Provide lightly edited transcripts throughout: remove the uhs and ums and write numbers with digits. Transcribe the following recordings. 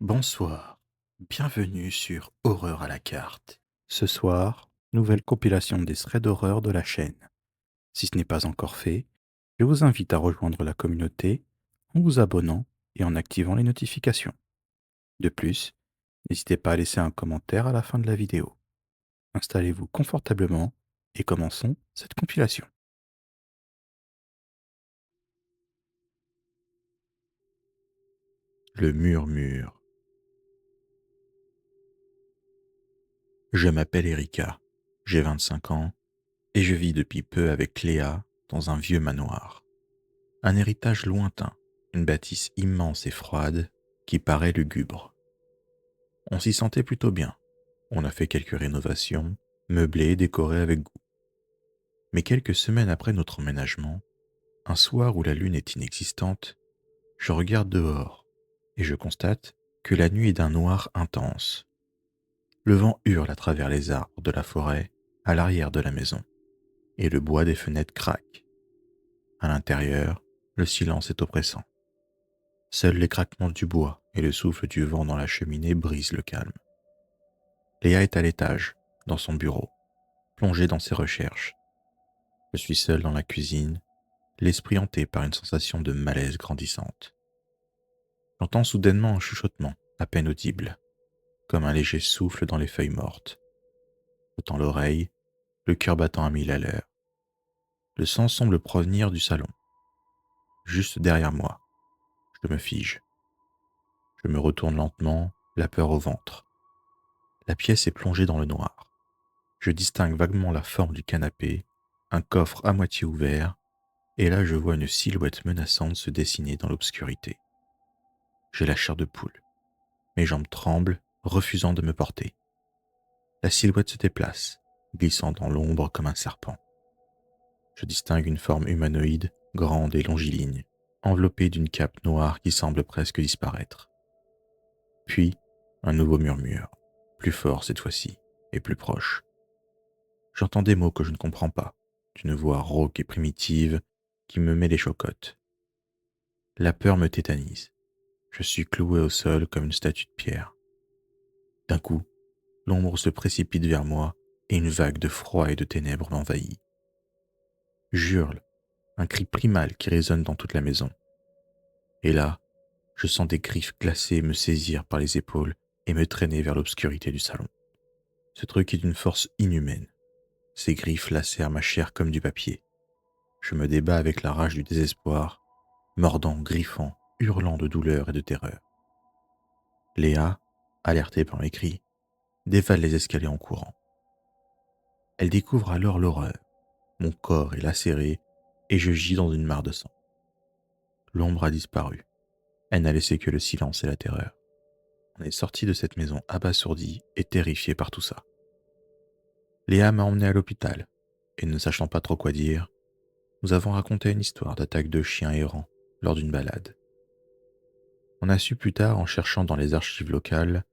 Bonsoir, bienvenue sur Horreur à la carte. Ce soir, nouvelle compilation des threads d'horreur de la chaîne. Si ce n'est pas encore fait, je vous invite à rejoindre la communauté en vous abonnant et en activant les notifications. De plus, n'hésitez pas à laisser un commentaire à la fin de la vidéo. Installez-vous confortablement et commençons cette compilation. Le murmure. Je m'appelle Erika, j'ai 25 ans et je vis depuis peu avec Léa dans un vieux manoir. Un héritage lointain, une bâtisse immense et froide qui paraît lugubre. On s'y sentait plutôt bien. On a fait quelques rénovations, meublées et décorées avec goût. Mais quelques semaines après notre emménagement, un soir où la lune est inexistante, je regarde dehors et je constate que la nuit est d'un noir intense. Le vent hurle à travers les arbres de la forêt à l'arrière de la maison et le bois des fenêtres craque. À l'intérieur, le silence est oppressant. Seuls les craquements du bois et le souffle du vent dans la cheminée brisent le calme. Léa est à l'étage, dans son bureau, plongée dans ses recherches. Je suis seul dans la cuisine, l'esprit hanté par une sensation de malaise grandissante. J'entends soudainement un chuchotement, à peine audible, comme un léger souffle dans les feuilles mortes. Je tends l'oreille, le cœur battant à 1000 à l'heure. Le son semble provenir du salon. Juste derrière moi, je me fige. Je me retourne lentement, la peur au ventre. La pièce est plongée dans le noir. Je distingue vaguement la forme du canapé, un coffre à moitié ouvert, et là je vois une silhouette menaçante se dessiner dans l'obscurité. J'ai la chair de poule. Mes jambes tremblent, refusant de me porter. La silhouette se déplace, glissant dans l'ombre comme un serpent. Je distingue une forme humanoïde, grande et longiligne, enveloppée d'une cape noire qui semble presque disparaître. Puis, un nouveau murmure, plus fort cette fois-ci, et plus proche. J'entends des mots que je ne comprends pas, d'une voix rauque et primitive qui me met les chocottes. La peur me tétanise. Je suis cloué au sol comme une statue de pierre. D'un coup, l'ombre se précipite vers moi et une vague de froid et de ténèbres m'envahit. J'hurle, un cri primal qui résonne dans toute la maison. Et là, je sens des griffes glacées me saisir par les épaules et me traîner vers l'obscurité du salon. Ce truc est d'une force inhumaine. Ces griffes lacèrent ma chair comme du papier. Je me débats avec la rage du désespoir, mordant, griffant, hurlant de douleur et de terreur. Léa, alertée par mes cris, dévale les escaliers en courant. Elle découvre alors l'horreur. Mon corps est lacéré et je gis dans une mare de sang. L'ombre a disparu. Elle n'a laissé que le silence et la terreur. On est sorti de cette maison abasourdi et terrifié par tout ça. Léa m'a emmené à l'hôpital et ne sachant pas trop quoi dire, nous avons raconté une histoire d'attaque de chiens errants lors d'une balade. On a su plus tard, en cherchant dans les archives locales,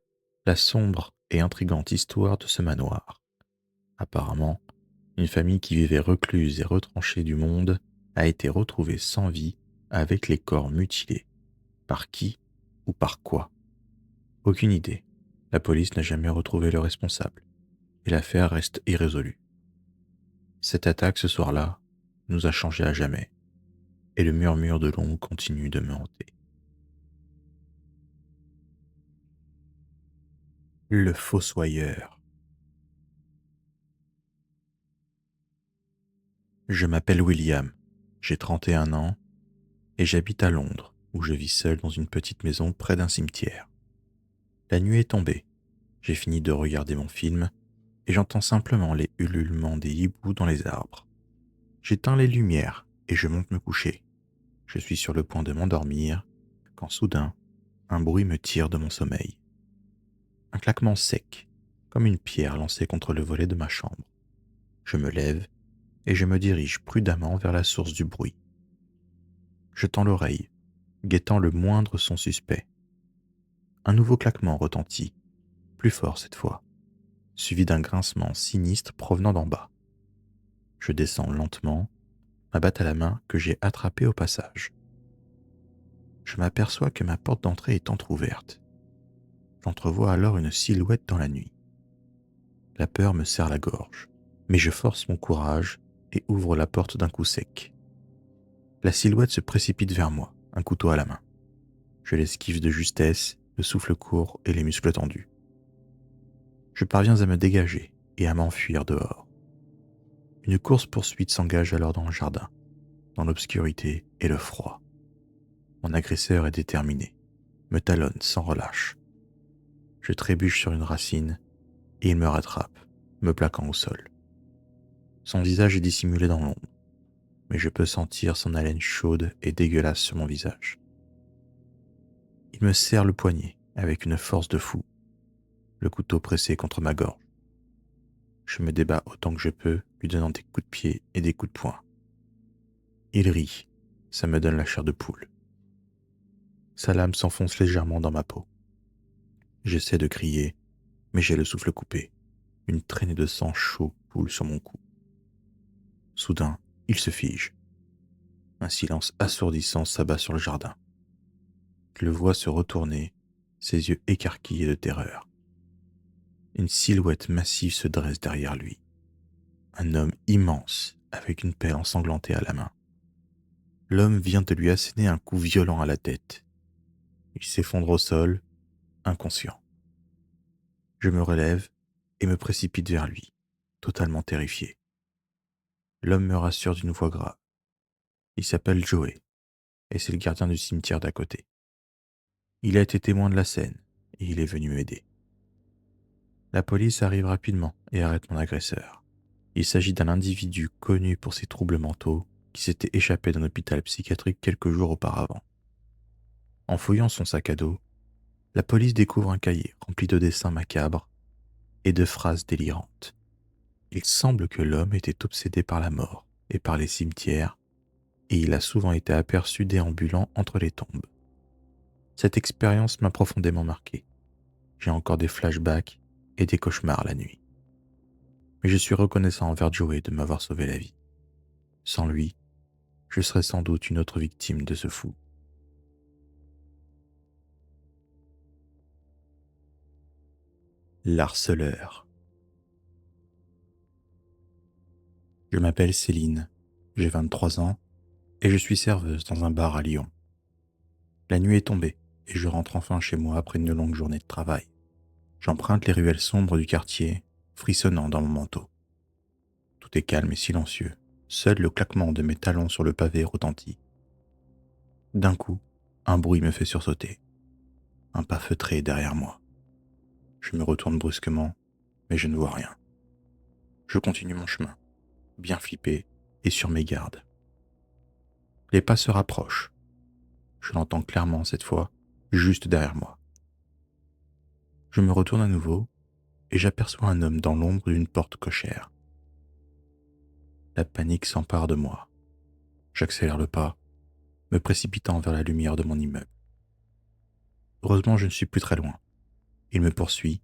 la sombre et intrigante histoire de ce manoir. Apparemment, une famille qui vivait recluse et retranchée du monde a été retrouvée sans vie avec les corps mutilés. Par qui ou par quoi? Aucune idée. La police n'a jamais retrouvé le responsable et l'affaire reste irrésolue. Cette attaque ce soir-là nous a changés à jamais et le murmure de l'ombre continue de me hanter. Le fossoyeur. Je m'appelle William, j'ai 31 ans et j'habite à Londres, où je vis seul dans une petite maison près d'un cimetière. La nuit est tombée, j'ai fini de regarder mon film et j'entends simplement les ululements des hiboux dans les arbres. J'éteins les lumières et je monte me coucher. Je suis sur le point de m'endormir quand soudain, un bruit me tire de mon sommeil. Un claquement sec, comme une pierre lancée contre le volet de ma chambre. Je me lève et je me dirige prudemment vers la source du bruit. Je tends l'oreille, guettant le moindre son suspect. Un nouveau claquement retentit, plus fort cette fois, suivi d'un grincement sinistre provenant d'en bas. Je descends lentement, ma batte à la main que j'ai attrapée au passage. Je m'aperçois que ma porte d'entrée est entr'ouverte. J'entrevois alors une silhouette dans la nuit. La peur me serre la gorge, mais je force mon courage et ouvre la porte d'un coup sec. La silhouette se précipite vers moi, un couteau à la main. Je l'esquive de justesse, le souffle court et les muscles tendus. Je parviens à me dégager et à m'enfuir dehors. Une course-poursuite s'engage alors dans le jardin, dans l'obscurité et le froid. Mon agresseur est déterminé, me talonne sans relâche. Je trébuche sur une racine et il me rattrape, me plaquant au sol. Son visage est dissimulé dans l'ombre, mais je peux sentir son haleine chaude et dégueulasse sur mon visage. Il me serre le poignet avec une force de fou, le couteau pressé contre ma gorge. Je me débat autant que je peux, lui donnant des coups de pied et des coups de poing. Il rit, ça me donne la chair de poule. Sa lame s'enfonce légèrement dans ma peau. J'essaie de crier, mais j'ai le souffle coupé. Une traînée de sang chaud coule sur mon cou. Soudain, il se fige. Un silence assourdissant s'abat sur le jardin. Je le vois se retourner, ses yeux écarquillés de terreur. Une silhouette massive se dresse derrière lui. Un homme immense, avec une pelle ensanglantée à la main. L'homme vient de lui asséner un coup violent à la tête. Il s'effondre au sol, inconscient. Je me relève et me précipite vers lui, totalement terrifié. L'homme me rassure d'une voix grave. Il s'appelle Joey, et c'est le gardien du cimetière d'à côté. Il a été témoin de la scène, et il est venu m'aider. La police arrive rapidement et arrête mon agresseur. Il s'agit d'un individu connu pour ses troubles mentaux qui s'était échappé d'un hôpital psychiatrique quelques jours auparavant. En fouillant son sac à dos, la police découvre un cahier rempli de dessins macabres et de phrases délirantes. Il semble que l'homme était obsédé par la mort et par les cimetières, et il a souvent été aperçu déambulant entre les tombes. Cette expérience m'a profondément marqué. J'ai encore des flashbacks et des cauchemars la nuit. Mais je suis reconnaissant envers Joey de m'avoir sauvé la vie. Sans lui, je serais sans doute une autre victime de ce fou. L'harceleur. Je m'appelle Céline, j'ai 23 ans et je suis serveuse dans un bar à Lyon. La nuit est tombée et je rentre enfin chez moi après une longue journée de travail. J'emprunte les ruelles sombres du quartier, frissonnant dans mon manteau. Tout est calme et silencieux, seul le claquement de mes talons sur le pavé retentit. D'un coup, un bruit me fait sursauter. Un pas feutré derrière moi. Je me retourne brusquement, mais je ne vois rien. Je continue mon chemin, bien flippé et sur mes gardes. Les pas se rapprochent. Je l'entends clairement cette fois, juste derrière moi. Je me retourne à nouveau et j'aperçois un homme dans l'ombre d'une porte cochère. La panique s'empare de moi. J'accélère le pas, me précipitant vers la lumière de mon immeuble. Heureusement, je ne suis plus très loin. Il me poursuit,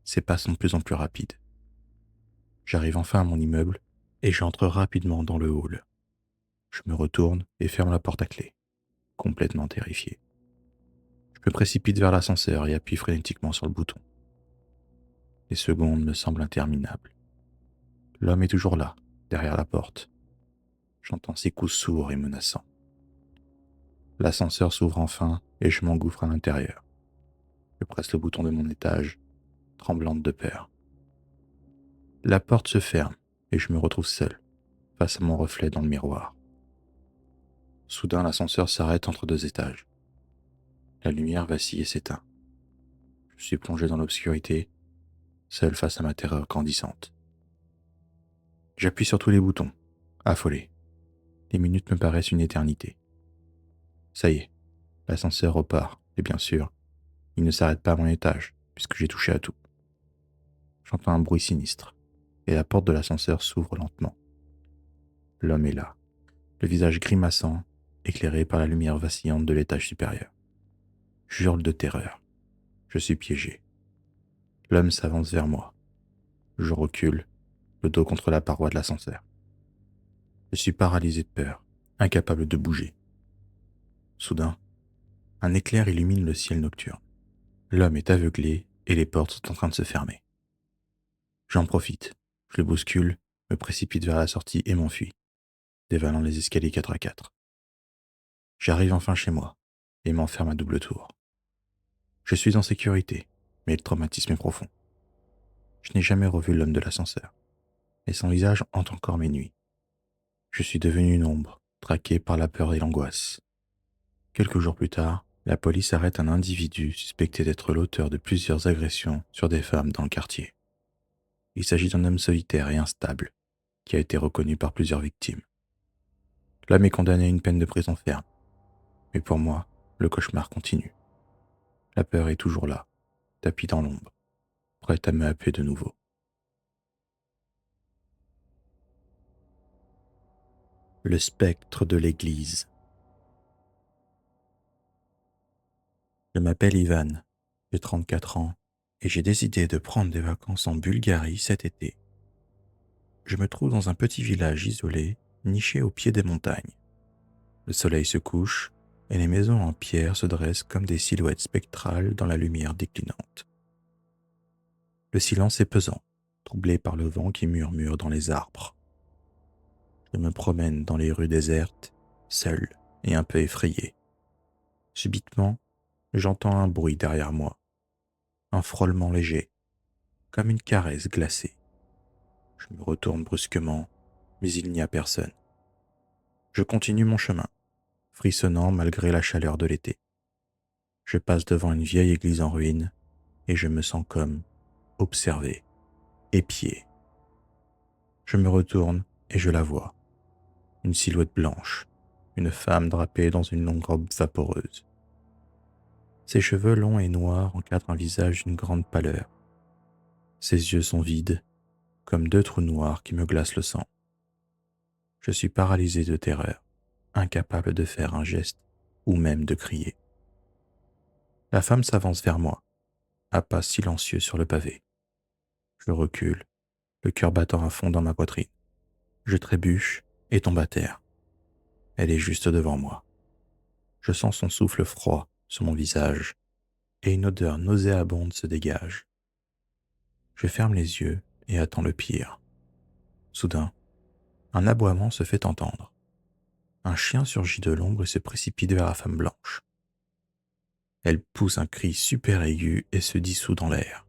ses pas sont de plus en plus rapides. J'arrive enfin à mon immeuble et j'entre rapidement dans le hall. Je me retourne et ferme la porte à clé, complètement terrifié. Je me précipite vers l'ascenseur et appuie frénétiquement sur le bouton. Les secondes me semblent interminables. L'homme est toujours là, derrière la porte. J'entends ses coups sourds et menaçants. L'ascenseur s'ouvre enfin et je m'engouffre à l'intérieur. Je presse le bouton de mon étage, tremblante de peur. La porte se ferme et je me retrouve seul, face à mon reflet dans le miroir. Soudain, l'ascenseur s'arrête entre deux étages. La lumière vacille et s'éteint. Je suis plongé dans l'obscurité, seul face à ma terreur grandissante. J'appuie sur tous les boutons, affolé. Les minutes me paraissent une éternité. Ça y est, l'ascenseur repart, et bien sûr, il ne s'arrête pas à mon étage, puisque j'ai touché à tout. J'entends un bruit sinistre, et la porte de l'ascenseur s'ouvre lentement. L'homme est là, le visage grimaçant, éclairé par la lumière vacillante de l'étage supérieur. J'hurle de terreur. Je suis piégé. L'homme s'avance vers moi. Je recule, le dos contre la paroi de l'ascenseur. Je suis paralysé de peur, incapable de bouger. Soudain, un éclair illumine le ciel nocturne. L'homme est aveuglé et les portes sont en train de se fermer. J'en profite. Je le bouscule, me précipite vers la sortie et m'enfuis, dévalant les escaliers 4 à 4. J'arrive enfin chez moi et m'enferme à double tour. Je suis en sécurité, mais le traumatisme est profond. Je n'ai jamais revu l'homme de l'ascenseur, et son visage hante encore mes nuits. Je suis devenu une ombre, traqué par la peur et l'angoisse. Quelques jours plus tard, la police arrête un individu suspecté d'être l'auteur de plusieurs agressions sur des femmes dans le quartier. Il s'agit d'un homme solitaire et instable, qui a été reconnu par plusieurs victimes. L'homme est condamné à une peine de prison ferme. Mais pour moi, le cauchemar continue. La peur est toujours là, tapie dans l'ombre, prête à me happer de nouveau. Le spectre de l'église. Je m'appelle Ivan, j'ai 34 ans et j'ai décidé de prendre des vacances en Bulgarie cet été. Je me trouve dans un petit village isolé, niché au pied des montagnes. Le soleil se couche et les maisons en pierre se dressent comme des silhouettes spectrales dans la lumière déclinante. Le silence est pesant, troublé par le vent qui murmure dans les arbres. Je me promène dans les rues désertes, seul et un peu effrayé. Subitement, j'entends un bruit derrière moi, un frôlement léger, comme une caresse glacée. Je me retourne brusquement, mais il n'y a personne. Je continue mon chemin, frissonnant malgré la chaleur de l'été. Je passe devant une vieille église en ruine et je me sens comme observé, épié. Je me retourne et je la vois. Une silhouette blanche, une femme drapée dans une longue robe vaporeuse. Ses cheveux longs et noirs encadrent un visage d'une grande pâleur. Ses yeux sont vides, comme deux trous noirs qui me glacent le sang. Je suis paralysé de terreur, incapable de faire un geste ou même de crier. La femme s'avance vers moi, à pas silencieux sur le pavé. Je recule, le cœur battant à fond dans ma poitrine. Je trébuche et tombe à terre. Elle est juste devant moi. Je sens son souffle froid sur mon visage et une odeur nauséabonde se dégage. Je ferme les yeux et attends le pire. Soudain, un aboiement se fait entendre. Un chien surgit de l'ombre et se précipite vers la femme blanche. Elle pousse un cri super aigu et se dissout dans l'air,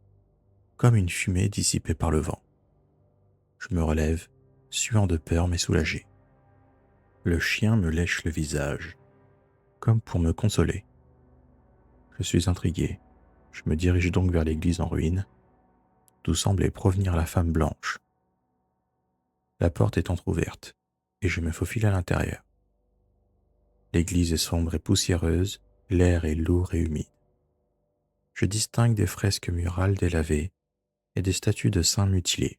comme une fumée dissipée par le vent. Je me relève, suant de peur mais soulagé. Le chien me lèche le visage, comme pour me consoler. Je suis intrigué. Je me dirige donc vers l'église en ruine, d'où semblait provenir la femme blanche. La porte est entr'ouverte, et je me faufile à l'intérieur. L'église est sombre et poussiéreuse, l'air est lourd et humide. Je distingue des fresques murales délavées et des statues de saints mutilés.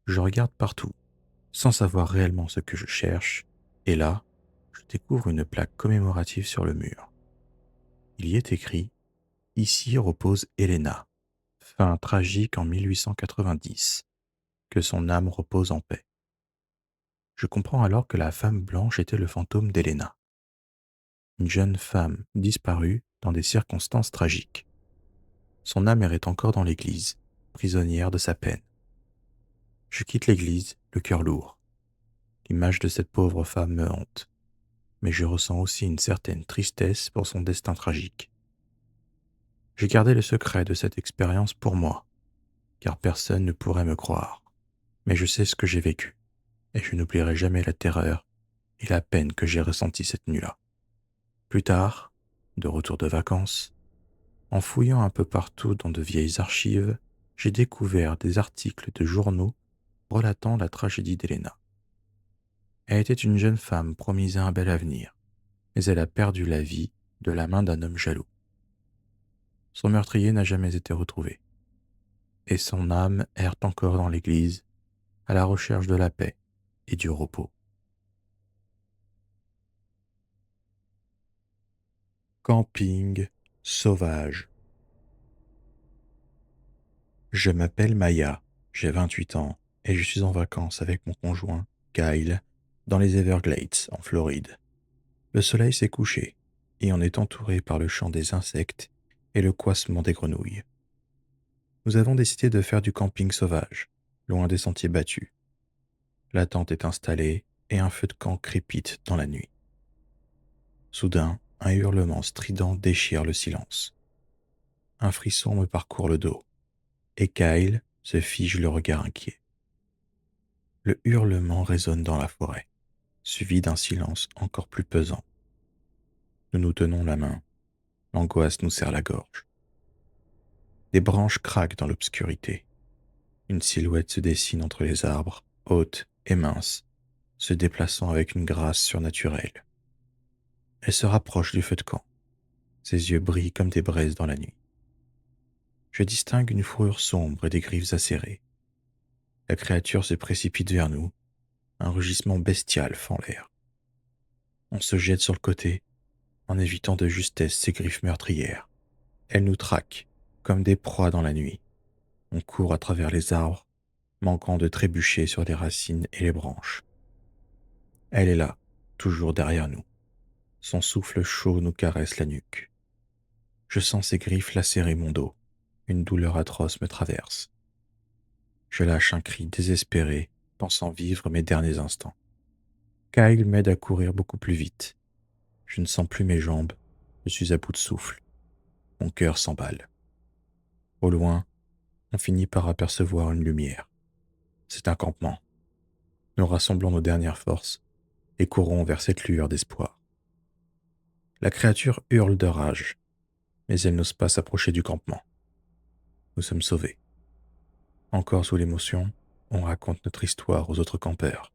Je regarde partout, sans savoir réellement ce que je cherche, et là, je découvre une plaque commémorative sur le mur. Il y est écrit « Ici repose Helena, fin tragique en 1890, que son âme repose en paix ». Je comprends alors que la femme blanche était le fantôme d'Helena, une jeune femme disparue dans des circonstances tragiques. Son âme errait encore dans l'église, prisonnière de sa peine. Je quitte l'église, le cœur lourd. L'image de cette pauvre femme me hante, mais je ressens aussi une certaine tristesse pour son destin tragique. J'ai gardé le secret de cette expérience pour moi, car personne ne pourrait me croire. Mais je sais ce que j'ai vécu, et je n'oublierai jamais la terreur et la peine que j'ai ressentie cette nuit-là. Plus tard, de retour de vacances, en fouillant un peu partout dans de vieilles archives, j'ai découvert des articles de journaux relatant la tragédie d'Helena. Elle était une jeune femme promise à un bel avenir, mais elle a perdu la vie de la main d'un homme jaloux. Son meurtrier n'a jamais été retrouvé, et son âme erre encore dans l'église, à la recherche de la paix et du repos. Camping sauvage. Je m'appelle Maya, j'ai 28 ans et je suis en vacances avec mon conjoint, Kyle, dans les Everglades, en Floride. Le soleil s'est couché et on est entouré par le chant des insectes et le coassement des grenouilles. Nous avons décidé de faire du camping sauvage, loin des sentiers battus. La tente est installée et un feu de camp crépite dans la nuit. Soudain, un hurlement strident déchire le silence. Un frisson me parcourt le dos, et Kyle se fige le regard inquiet. Le hurlement résonne dans la forêt, suivi d'un silence encore plus pesant. Nous nous tenons la main, l'angoisse nous serre la gorge. Des branches craquent dans l'obscurité. Une silhouette se dessine entre les arbres, haute et mince, se déplaçant avec une grâce surnaturelle. Elle se rapproche du feu de camp. Ses yeux brillent comme des braises dans la nuit. Je distingue une fourrure sombre et des griffes acérées. La créature se précipite vers nous. Un rugissement bestial fend l'air. On se jette sur le côté, en évitant de justesse ses griffes meurtrières. Elle nous traque, comme des proies dans la nuit. On court à travers les arbres, manquant de trébucher sur les racines et les branches. Elle est là, toujours derrière nous. Son souffle chaud nous caresse la nuque. Je sens ses griffes lacérer mon dos. Une douleur atroce me traverse. Je lâche un cri désespéré, pensant vivre mes derniers instants. Kyle m'aide à courir beaucoup plus vite. Je ne sens plus mes jambes. Je suis à bout de souffle. Mon cœur s'emballe. Au loin, on finit par apercevoir une lumière. C'est un campement. Nous rassemblons nos dernières forces et courons vers cette lueur d'espoir. La créature hurle de rage, mais elle n'ose pas s'approcher du campement. Nous sommes sauvés. Encore sous l'émotion, on raconte notre histoire aux autres campeurs.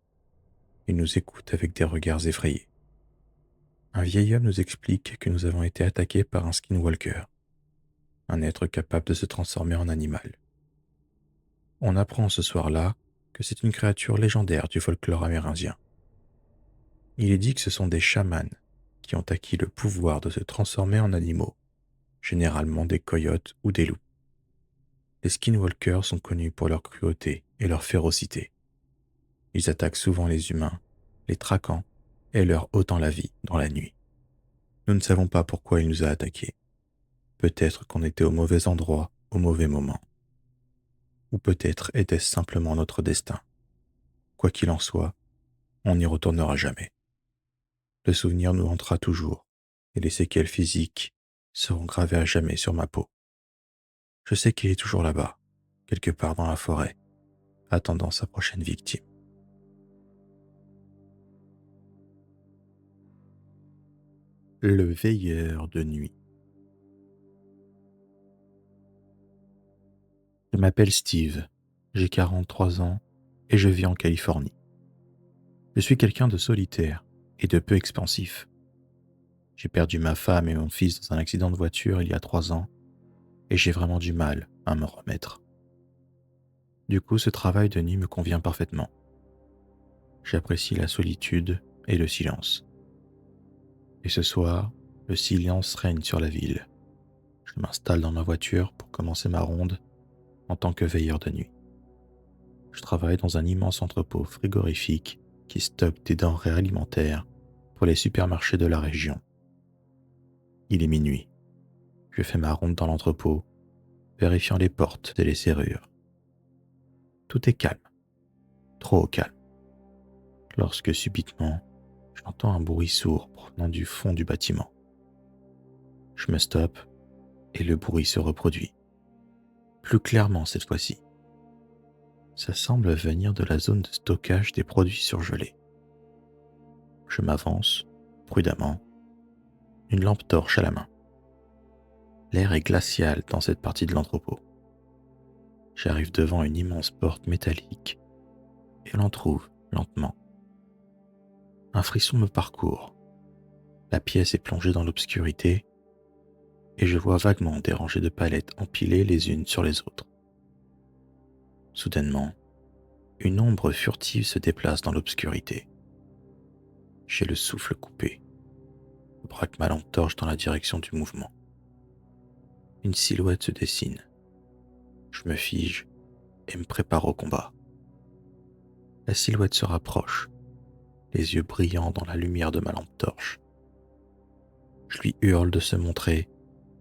Ils nous écoutent avec des regards effrayés. Un vieil homme nous explique que nous avons été attaqués par un skinwalker, un être capable de se transformer en animal. On apprend ce soir-là que c'est une créature légendaire du folklore amérindien. Il est dit que ce sont des chamans qui ont acquis le pouvoir de se transformer en animaux, généralement des coyotes ou des loups. Les skinwalkers sont connus pour leur cruauté et leur férocité. Ils attaquent souvent les humains, les traquant et leur ôtant la vie dans la nuit. Nous ne savons pas pourquoi il nous a attaqués. Peut-être qu'on était au mauvais endroit, au mauvais moment. Ou peut-être était-ce simplement notre destin. Quoi qu'il en soit, on n'y retournera jamais. Le souvenir nous hantera toujours, et les séquelles physiques seront gravées à jamais sur ma peau. Je sais qu'il est toujours là-bas, quelque part dans la forêt, attendant sa prochaine victime. Le veilleur de nuit. Je m'appelle Steve, j'ai 43 ans et je vis en Californie. Je suis quelqu'un de solitaire et de peu expansif. J'ai perdu ma femme et mon fils dans un accident de voiture il y a 3 ans et j'ai vraiment du mal à me remettre. Du coup, ce travail de nuit me convient parfaitement. J'apprécie la solitude et le silence. Et ce soir, le silence règne sur la ville. Je m'installe dans ma voiture pour commencer ma ronde en tant que veilleur de nuit. Je travaille dans un immense entrepôt frigorifique qui stocke des denrées alimentaires pour les supermarchés de la région. Il est minuit. Je fais ma ronde dans l'entrepôt, vérifiant les portes et les serrures. Tout est calme, trop calme. Lorsque subitement, j'entends un bruit sourd provenant du fond du bâtiment. Je me stoppe et le bruit se reproduit. Plus clairement cette fois-ci. Ça semble venir de la zone de stockage des produits surgelés. Je m'avance, prudemment, une lampe torche à la main. L'air est glacial dans cette partie de l'entrepôt. J'arrive devant une immense porte métallique et l'entrouvre lentement. Un frisson me parcourt. La pièce est plongée dans l'obscurité et je vois vaguement des rangées de palettes empilées les unes sur les autres. Soudainement, une ombre furtive se déplace dans l'obscurité. J'ai le souffle coupé. Je braque ma lampe torche dans la direction du mouvement. Une silhouette se dessine. Je me fige et me prépare au combat. La silhouette se rapproche, les yeux brillants dans la lumière de ma lampe torche. Je lui hurle de se montrer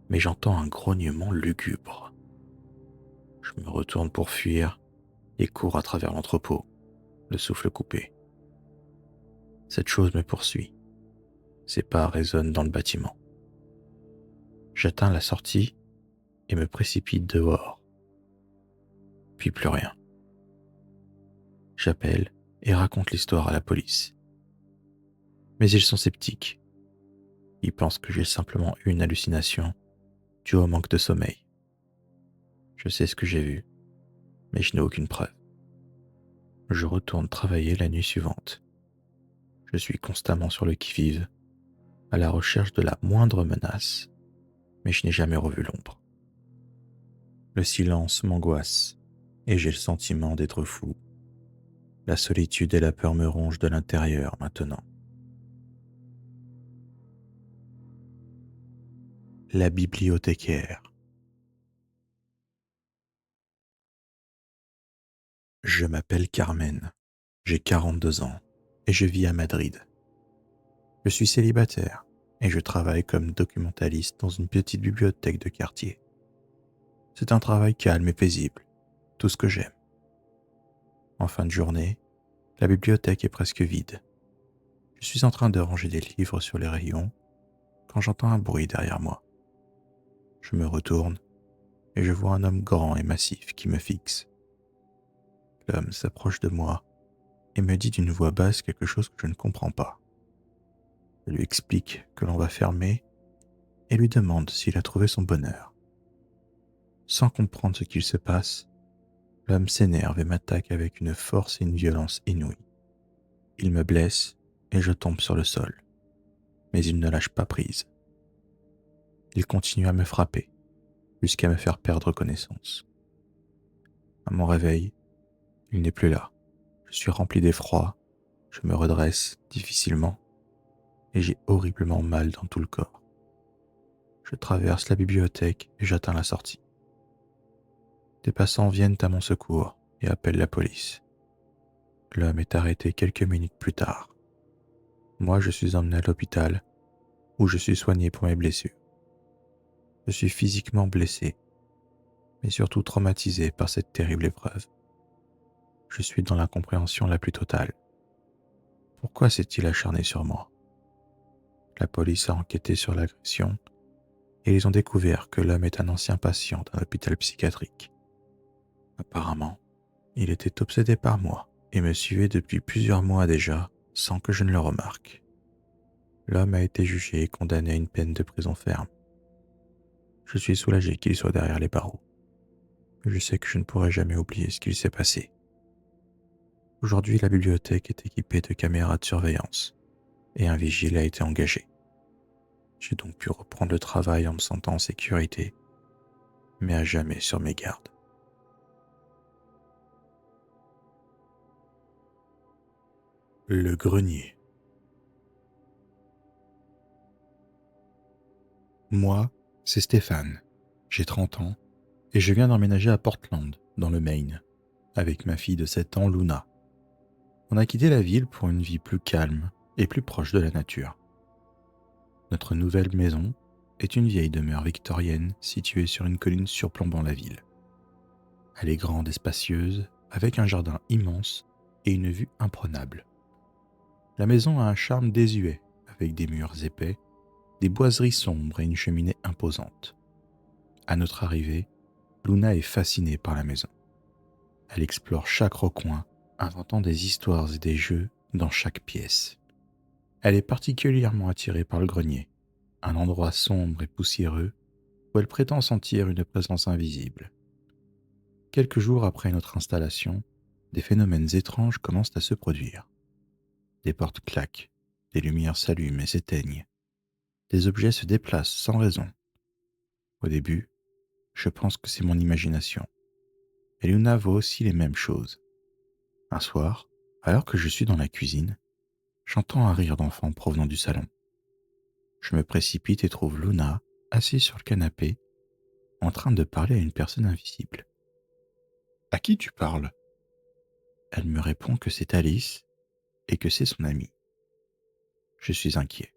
mais j'entends un grognement lugubre. Je me retourne pour fuir et cours à travers l'entrepôt, le souffle coupé. Cette chose me poursuit. Ses pas résonnent dans le bâtiment. J'atteins la sortie et me précipite dehors. Puis plus rien. J'appelle et raconte l'histoire à la police. Mais ils sont sceptiques. Ils pensent que j'ai simplement eu une hallucination due au manque de sommeil. Je sais ce que j'ai vu, mais je n'ai aucune preuve. Je retourne travailler la nuit suivante. Je suis constamment sur le qui-vive, à la recherche de la moindre menace, mais je n'ai jamais revu l'ombre. Le silence m'angoisse et j'ai le sentiment d'être fou. La solitude et la peur me rongent de l'intérieur maintenant. La bibliothécaire. Je m'appelle Carmen, j'ai 42 ans et je vis à Madrid. Je suis célibataire et je travaille comme documentaliste dans une petite bibliothèque de quartier. C'est un travail calme et paisible, tout ce que j'aime. En fin de journée, la bibliothèque est presque vide. Je suis en train de ranger des livres sur les rayons quand j'entends un bruit derrière moi. Je me retourne et je vois un homme grand et massif qui me fixe. L'homme s'approche de moi et me dit d'une voix basse quelque chose que je ne comprends pas. Je lui explique que l'on va fermer et lui demande s'il a trouvé son bonheur. Sans comprendre ce qu'il se passe, l'homme s'énerve et m'attaque avec une force et une violence inouïes. Il me blesse et je tombe sur le sol, mais il ne lâche pas prise. Il continue à me frapper jusqu'à me faire perdre connaissance. À mon réveil, il n'est plus là. Je suis rempli d'effroi, je me redresse difficilement et j'ai horriblement mal dans tout le corps. Je traverse la bibliothèque et j'atteins la sortie. Des passants viennent à mon secours et appellent la police. L'homme est arrêté quelques minutes plus tard. Moi, je suis emmené à l'hôpital où je suis soigné pour mes blessures. Je suis physiquement blessé, mais surtout traumatisé par cette terrible épreuve. Je suis dans l'incompréhension la plus totale. Pourquoi s'est-il acharné sur moi? La police a enquêté sur l'agression et ils ont découvert que l'homme est un ancien patient d'un hôpital psychiatrique. Apparemment, il était obsédé par moi et me suivait depuis plusieurs mois déjà sans que je ne le remarque. L'homme a été jugé et condamné à une peine de prison ferme. Je suis soulagé qu'il soit derrière les barreaux. Mais je sais que je ne pourrai jamais oublier ce qu'il s'est passé. Aujourd'hui, la bibliothèque est équipée de caméras de surveillance et un vigile a été engagé. J'ai donc pu reprendre le travail en me sentant en sécurité, mais à jamais sur mes gardes. Le grenier. Moi, c'est Stéphane. J'ai 30 ans et je viens d'emménager à Portland, dans le Maine, avec ma fille de 7 ans, Luna. On a quitté la ville pour une vie plus calme et plus proche de la nature. Notre nouvelle maison est une vieille demeure victorienne située sur une colline surplombant la ville. Elle est grande et spacieuse, avec un jardin immense et une vue imprenable. La maison a un charme désuet, avec des murs épais, des boiseries sombres et une cheminée imposante. À notre arrivée, Luna est fascinée par la maison. Elle explore chaque recoin, inventant des histoires et des jeux dans chaque pièce. Elle est particulièrement attirée par le grenier, un endroit sombre et poussiéreux où elle prétend sentir une présence invisible. Quelques jours après notre installation, des phénomènes étranges commencent à se produire. Des portes claquent, des lumières s'allument et s'éteignent. Des objets se déplacent sans raison. Au début, je pense que c'est mon imagination. Et Luna voit aussi les mêmes choses. Un soir, alors que je suis dans la cuisine, j'entends un rire d'enfant provenant du salon. Je me précipite et trouve Luna assise sur le canapé, en train de parler à une personne invisible. À qui tu parles? Elle me répond que c'est Alice et que c'est son amie. Je suis inquiet.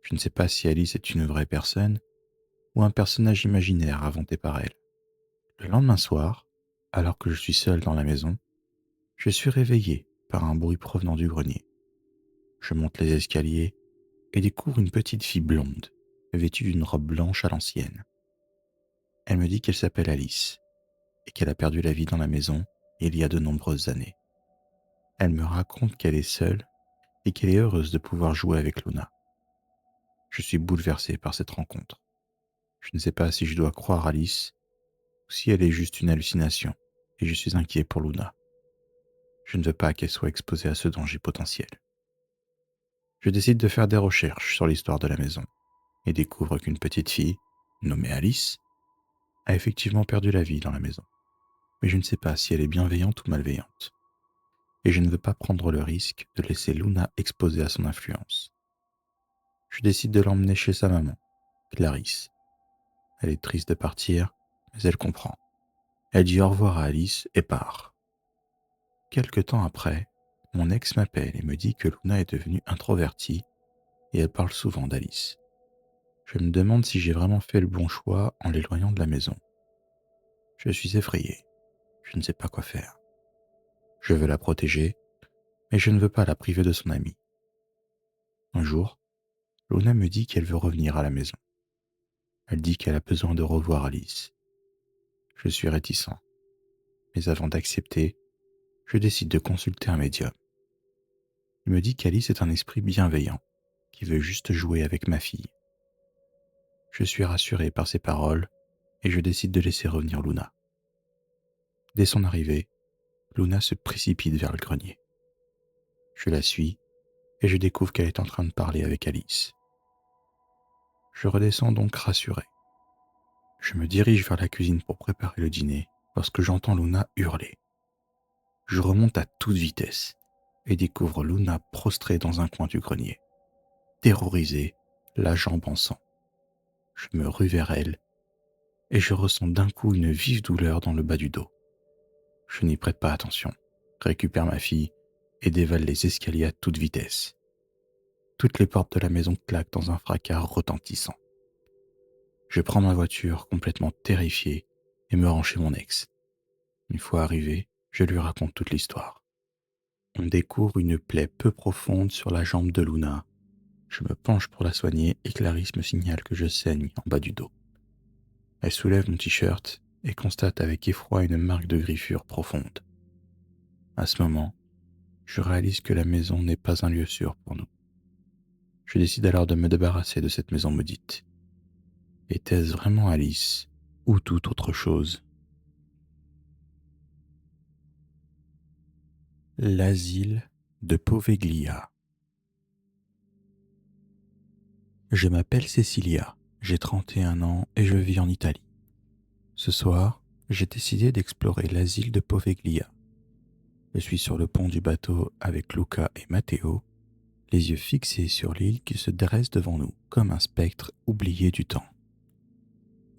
Je ne sais pas si Alice est une vraie personne ou un personnage imaginaire inventé par elle. Le lendemain soir, alors que je suis seul dans la maison, je suis réveillé par un bruit provenant du grenier. Je monte les escaliers et découvre une petite fille blonde, vêtue d'une robe blanche à l'ancienne. Elle me dit qu'elle s'appelle Alice et qu'elle a perdu la vie dans la maison il y a de nombreuses années. Elle me raconte qu'elle est seule et qu'elle est heureuse de pouvoir jouer avec Luna. Je suis bouleversé par cette rencontre. Je ne sais pas si je dois croire Alice ou si elle est juste une hallucination et je suis inquiet pour Luna. Je ne veux pas qu'elle soit exposée à ce danger potentiel. Je décide de faire des recherches sur l'histoire de la maison et découvre qu'une petite fille, nommée Alice, a effectivement perdu la vie dans la maison. Mais je ne sais pas si elle est bienveillante ou malveillante. Et je ne veux pas prendre le risque de laisser Luna exposée à son influence. Je décide de l'emmener chez sa maman, Clarisse. Elle est triste de partir, mais elle comprend. Elle dit au revoir à Alice et part. Quelque temps après, mon ex m'appelle et me dit que Luna est devenue introvertie et elle parle souvent d'Alice. Je me demande si j'ai vraiment fait le bon choix en l'éloignant de la maison. Je suis effrayé. Je ne sais pas quoi faire. Je veux la protéger, mais je ne veux pas la priver de son amie. Un jour, Luna me dit qu'elle veut revenir à la maison. Elle dit qu'elle a besoin de revoir Alice. Je suis réticent, mais avant d'accepter, je décide de consulter un médium. Il me dit qu'Alice est un esprit bienveillant, qui veut juste jouer avec ma fille. Je suis rassuré par ses paroles et je décide de laisser revenir Luna. Dès son arrivée, Luna se précipite vers le grenier. Je la suis et je découvre qu'elle est en train de parler avec Alice. Je redescends donc rassuré. Je me dirige vers la cuisine pour préparer le dîner lorsque j'entends Luna hurler. Je remonte à toute vitesse et découvre Luna prostrée dans un coin du grenier. Terrorisée, la jambe en sang. Je me rue vers elle et je ressens d'un coup une vive douleur dans le bas du dos. Je n'y prête pas attention, récupère ma fille et dévale les escaliers à toute vitesse. Toutes les portes de la maison claquent dans un fracas retentissant. Je prends ma voiture complètement terrifié et me rends chez mon ex. Une fois arrivé, je lui raconte toute l'histoire. On découvre une plaie peu profonde sur la jambe de Luna. Je me penche pour la soigner et Clarisse me signale que je saigne en bas du dos. Elle soulève mon t-shirt et constate avec effroi une marque de griffure profonde. À ce moment, je réalise que la maison n'est pas un lieu sûr pour nous. Je décide alors de me débarrasser de cette maison maudite. Était-ce vraiment Alice ou toute autre chose? L'asile de Poveglia. Je m'appelle Cecilia, j'ai 31 ans et je vis en Italie. Ce soir, j'ai décidé d'explorer l'asile de Poveglia. Je suis sur le pont du bateau avec Luca et Matteo, les yeux fixés sur l'île qui se dresse devant nous comme un spectre oublié du temps.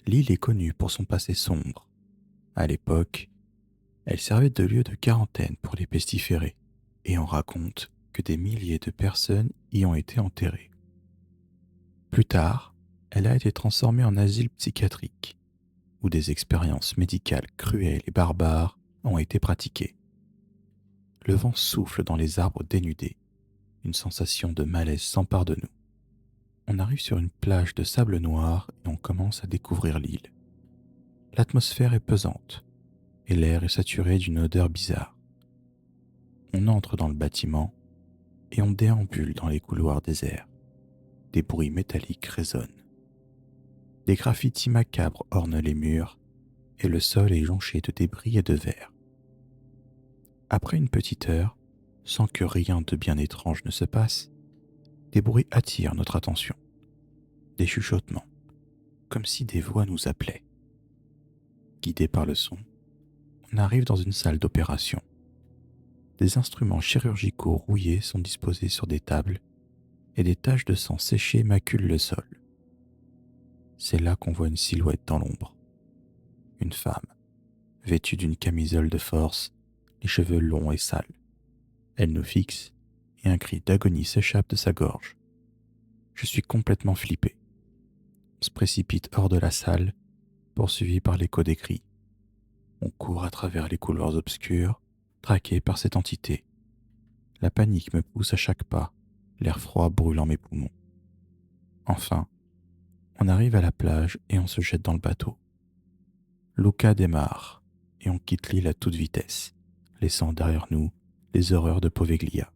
L'île est connue pour son passé sombre. À l'époque, elle servait de lieu de quarantaine pour les pestiférés et on raconte que des milliers de personnes y ont été enterrées. Plus tard, elle a été transformée en asile psychiatrique où des expériences médicales cruelles et barbares ont été pratiquées. Le vent souffle dans les arbres dénudés. Une sensation de malaise s'empare de nous. On arrive sur une plage de sable noir et on commence à découvrir l'île. L'atmosphère est pesante et l'air est saturé d'une odeur bizarre. On entre dans le bâtiment et on déambule dans les couloirs déserts. Des bruits métalliques résonnent. Des graffitis macabres ornent les murs et le sol est jonché de débris et de verre. Après une petite heure, sans que rien de bien étrange ne se passe, des bruits attirent notre attention. Des chuchotements, comme si des voix nous appelaient. Guidés par le son, on arrive dans une salle d'opération. Des instruments chirurgicaux rouillés sont disposés sur des tables et des taches de sang séché maculent le sol. C'est là qu'on voit une silhouette dans l'ombre. Une femme, vêtue d'une camisole de force, les cheveux longs et sales. Elle nous fixe et un cri d'agonie s'échappe de sa gorge. Je suis complètement flippé. se précipite hors de la salle, poursuivi par l'écho des cris. On court à travers les couloirs obscurs, traqué par cette entité. La panique me pousse à chaque pas, l'air froid brûlant mes poumons. Enfin, on arrive à la plage et on se jette dans le bateau. Luca démarre et on quitte l'île à toute vitesse, laissant derrière nous les horreurs de Poveglia.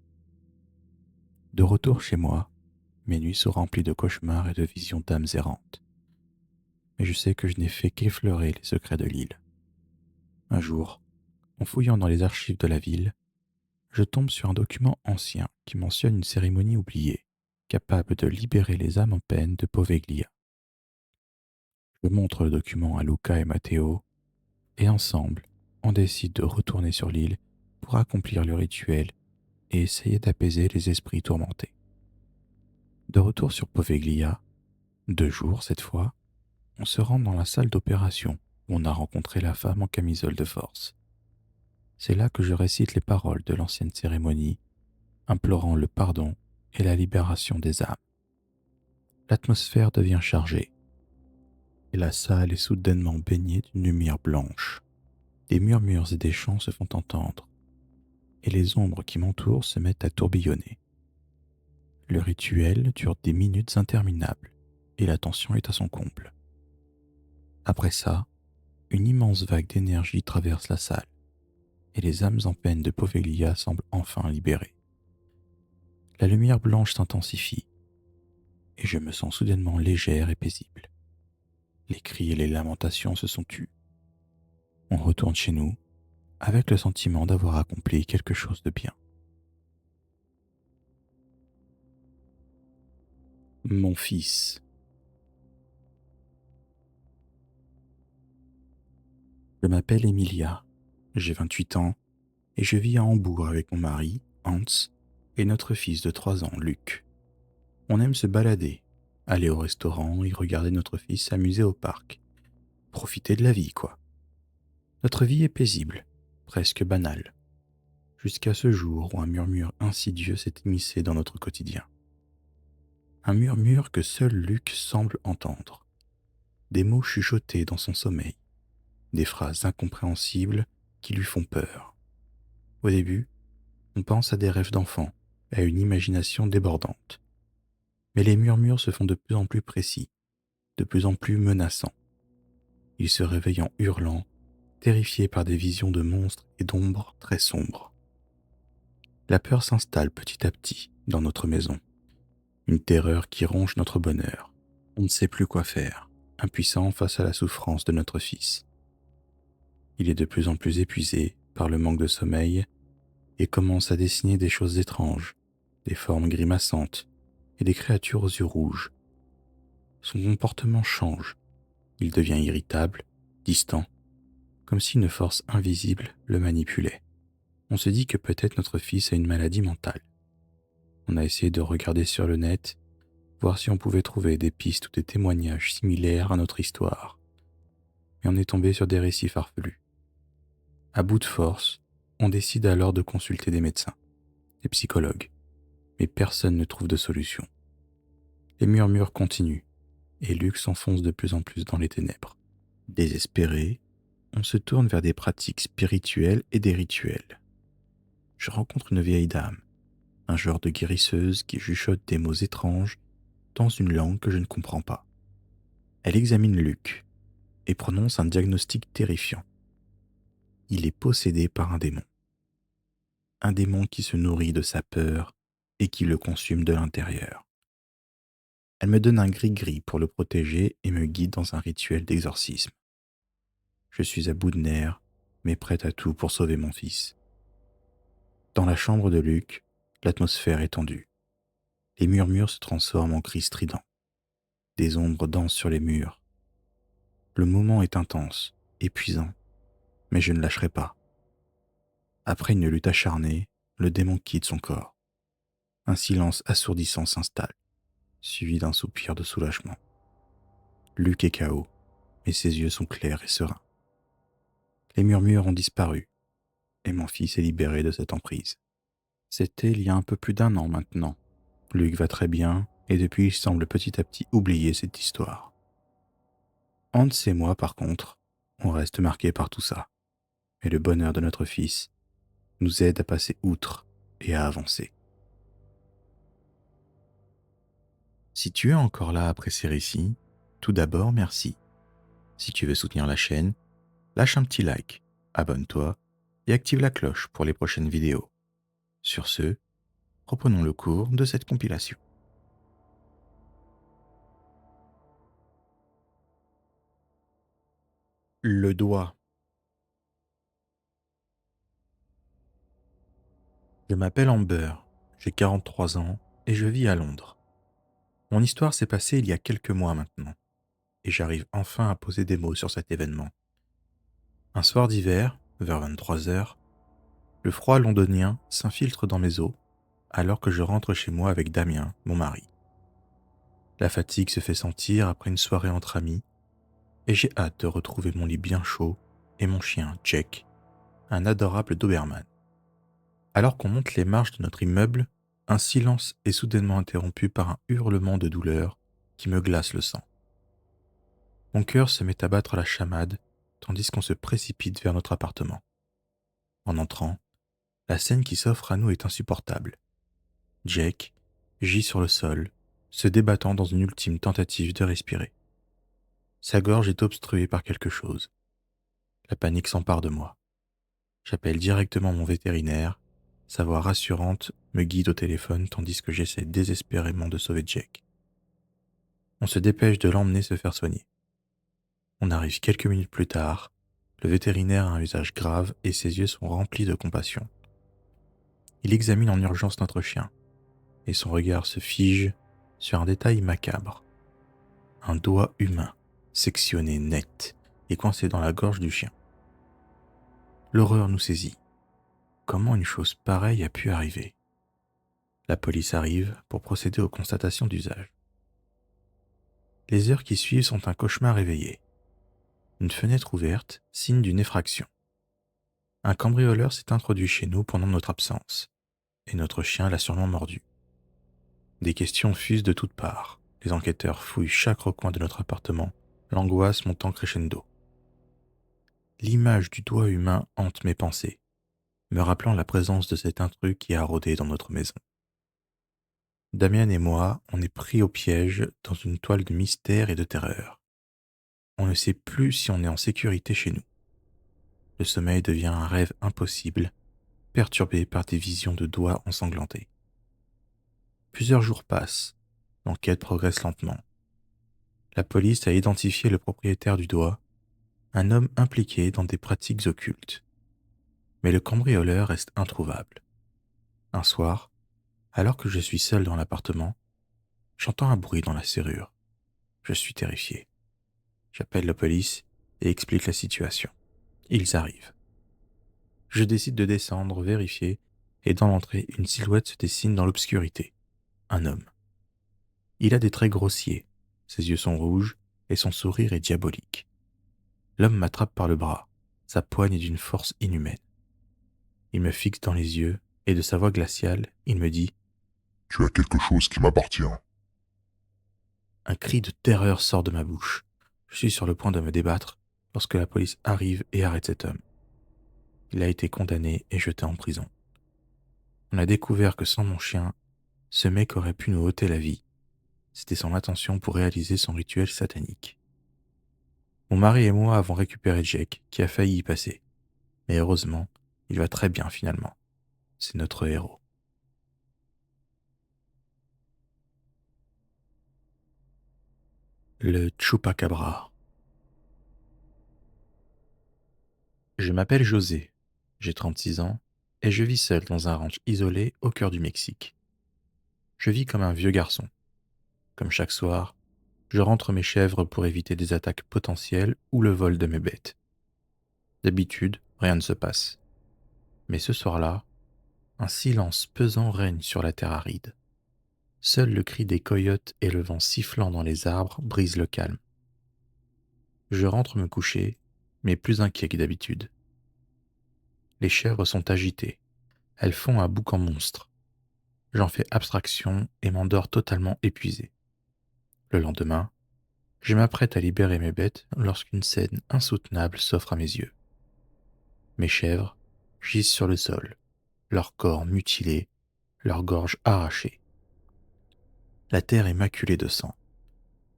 De retour chez moi, mes nuits sont remplies de cauchemars et de visions d'âmes errantes. Mais je sais que je n'ai fait qu'effleurer les secrets de l'île. Un jour, en fouillant dans les archives de la ville, je tombe sur un document ancien qui mentionne une cérémonie oubliée, capable de libérer les âmes en peine de Poveglia. Je montre le document à Luca et Matteo, et ensemble, on décide de retourner sur l'île pour accomplir le rituel et essayer d'apaiser les esprits tourmentés. De retour sur Poveglia, 2 jours cette fois, on se rend dans la salle d'opération où on a rencontré la femme en camisole de force. C'est là que je récite les paroles de l'ancienne cérémonie, implorant le pardon et la libération des âmes. L'atmosphère devient chargée, et la salle est soudainement baignée d'une lumière blanche. Des murmures et des chants se font entendre, et les ombres qui m'entourent se mettent à tourbillonner. Le rituel dure des minutes interminables, et la tension est à son comble. Après ça, une immense vague d'énergie traverse la salle, et les âmes en peine de Poveglia semblent enfin libérées. La lumière blanche s'intensifie, et je me sens soudainement légère et paisible. Les cris et les lamentations se sont tus. On retourne chez nous, avec le sentiment d'avoir accompli quelque chose de bien. Mon fils. Je m'appelle Emilia, j'ai 28 ans, et je vis à Hambourg avec mon mari, Hans, et notre fils de 3 ans, Luc. On aime se balader, aller au restaurant et regarder notre fils s'amuser au parc. Profiter de la vie, quoi. Notre vie est paisible, presque banale, jusqu'à ce jour où un murmure insidieux s'est immiscé dans notre quotidien. Un murmure que seul Luc semble entendre. Des mots chuchotés dans son sommeil, des phrases incompréhensibles qui lui font peur. Au début, on pense à des rêves d'enfant, à une imagination débordante. Mais les murmures se font de plus en plus précis, de plus en plus menaçants. Il se réveille en hurlant, terrifié par des visions de monstres et d'ombres très sombres. La peur s'installe petit à petit dans notre maison. Une terreur qui ronge notre bonheur. On ne sait plus quoi faire, impuissant face à la souffrance de notre fils. Il est de plus en plus épuisé par le manque de sommeil et commence à dessiner des choses étranges, des formes grimaçantes et des créatures aux yeux rouges. Son comportement change. Il devient irritable, distant, comme si une force invisible le manipulait. On se dit que peut-être notre fils a une maladie mentale. On a essayé de regarder sur le net, voir si on pouvait trouver des pistes ou des témoignages similaires à notre histoire. Mais on est tombé sur des récits farfelus. À bout de force, on décide alors de consulter des médecins, des psychologues, mais personne ne trouve de solution. Les murmures continuent, et Luc s'enfonce de plus en plus dans les ténèbres. Désespéré, on se tourne vers des pratiques spirituelles et des rituels. Je rencontre une vieille dame, un genre de guérisseuse qui chuchote des mots étranges dans une langue que je ne comprends pas. Elle examine Luc et prononce un diagnostic terrifiant. Il est possédé par un démon. Un démon qui se nourrit de sa peur et qui le consume de l'intérieur. Elle me donne un gris-gris pour le protéger et me guide dans un rituel d'exorcisme. Je suis à bout de nerfs, mais prête à tout pour sauver mon fils. Dans la chambre de Luc, l'atmosphère est tendue. Les murmures se transforment en cris stridents. Des ombres dansent sur les murs. Le moment est intense, épuisant, mais je ne lâcherai pas. Après une lutte acharnée, le démon quitte son corps. Un silence assourdissant s'installe, suivi d'un soupir de soulagement. Luc est KO, mais ses yeux sont clairs et sereins. Les murmures ont disparu, et mon fils est libéré de cette emprise. C'était il y a un peu plus d'1 an maintenant. Luc va très bien, et depuis il semble petit à petit oublier cette histoire. Hans et moi, par contre, on reste marqués par tout ça. Et le bonheur de notre fils nous aide à passer outre et à avancer. Si tu es encore là après ces récits, tout d'abord merci. Si tu veux soutenir la chaîne, lâche un petit like, abonne-toi et active la cloche pour les prochaines vidéos. Sur ce, reprenons le cours de cette compilation. Le doigt. Je m'appelle Amber, j'ai 43 ans et je vis à Londres. Mon histoire s'est passée il y a quelques mois maintenant, et j'arrive enfin à poser des mots sur cet événement. Un soir d'hiver, vers 23 heures, le froid londonien s'infiltre dans mes os alors que je rentre chez moi avec Damien, mon mari. La fatigue se fait sentir après une soirée entre amis, et j'ai hâte de retrouver mon lit bien chaud et mon chien, Jack, un adorable Doberman. Alors qu'on monte les marches de notre immeuble, un silence est soudainement interrompu par un hurlement de douleur qui me glace le sang. Mon cœur se met à battre à la chamade, tandis qu'on se précipite vers notre appartement. En entrant, la scène qui s'offre à nous est insupportable. Jack gît sur le sol, se débattant dans une ultime tentative de respirer. Sa gorge est obstruée par quelque chose. La panique s'empare de moi. J'appelle directement mon vétérinaire. Sa voix rassurante me guide au téléphone tandis que j'essaie désespérément de sauver Jack. On se dépêche de l'emmener se faire soigner. On arrive quelques minutes plus tard. Le vétérinaire a un visage grave et ses yeux sont remplis de compassion. Il examine en urgence notre chien et son regard se fige sur un détail macabre. Un doigt humain, sectionné net et coincé dans la gorge du chien. L'horreur nous saisit. Comment une chose pareille a pu arriver? La police arrive pour procéder aux constatations d'usage. Les heures qui suivent sont un cauchemar éveillé. Une fenêtre ouverte, signe d'une effraction. Un cambrioleur s'est introduit chez nous pendant notre absence, et notre chien l'a sûrement mordu. Des questions fusent de toutes parts. Les enquêteurs fouillent chaque recoin de notre appartement, l'angoisse montant crescendo. L'image du doigt humain hante mes pensées, me rappelant la présence de cet intrus qui a rôdé dans notre maison. Damien et moi, on est pris au piège dans une toile de mystère et de terreur. On ne sait plus si on est en sécurité chez nous. Le sommeil devient un rêve impossible, perturbé par des visions de doigts ensanglantés. Plusieurs jours passent, l'enquête progresse lentement. La police a identifié le propriétaire du doigt, un homme impliqué dans des pratiques occultes. Mais le cambrioleur reste introuvable. Un soir, alors que je suis seul dans l'appartement, j'entends un bruit dans la serrure. Je suis terrifié. J'appelle la police et explique la situation. Ils arrivent. Je décide de descendre, vérifier, et dans l'entrée, une silhouette se dessine dans l'obscurité. Un homme. Il a des traits grossiers, ses yeux sont rouges et son sourire est diabolique. L'homme m'attrape par le bras, sa poigne est d'une force inhumaine. Il me fixe dans les yeux et de sa voix glaciale, il me dit « Tu as quelque chose qui m'appartient. » Un cri de terreur sort de ma bouche. Je suis sur le point de me débattre lorsque la police arrive et arrête cet homme. Il a été condamné et jeté en prison. On a découvert que sans mon chien, ce mec aurait pu nous ôter la vie. C'était son intention pour réaliser son rituel satanique. Mon mari et moi avons récupéré Jake, qui a failli y passer. Mais heureusement, il va très bien finalement. C'est notre héros. Le Chupacabra. Je m'appelle José, j'ai 36 ans et je vis seul dans un ranch isolé au cœur du Mexique. Je vis comme un vieux garçon. Comme chaque soir, je rentre mes chèvres pour éviter des attaques potentielles ou le vol de mes bêtes. D'habitude, rien ne se passe. Mais ce soir-là, un silence pesant règne sur la terre aride. Seul le cri des coyotes et le vent sifflant dans les arbres brisent le calme. Je rentre me coucher, mais plus inquiet que d'habitude. Les chèvres sont agitées. Elles font un boucan monstre. J'en fais abstraction et m'endors totalement épuisé. Le lendemain, Je m'apprête à libérer mes bêtes lorsqu'une scène insoutenable s'offre à mes yeux. Mes chèvres gisent sur le sol, leur corps mutilé, leur gorge arrachée. La terre est maculée de sang.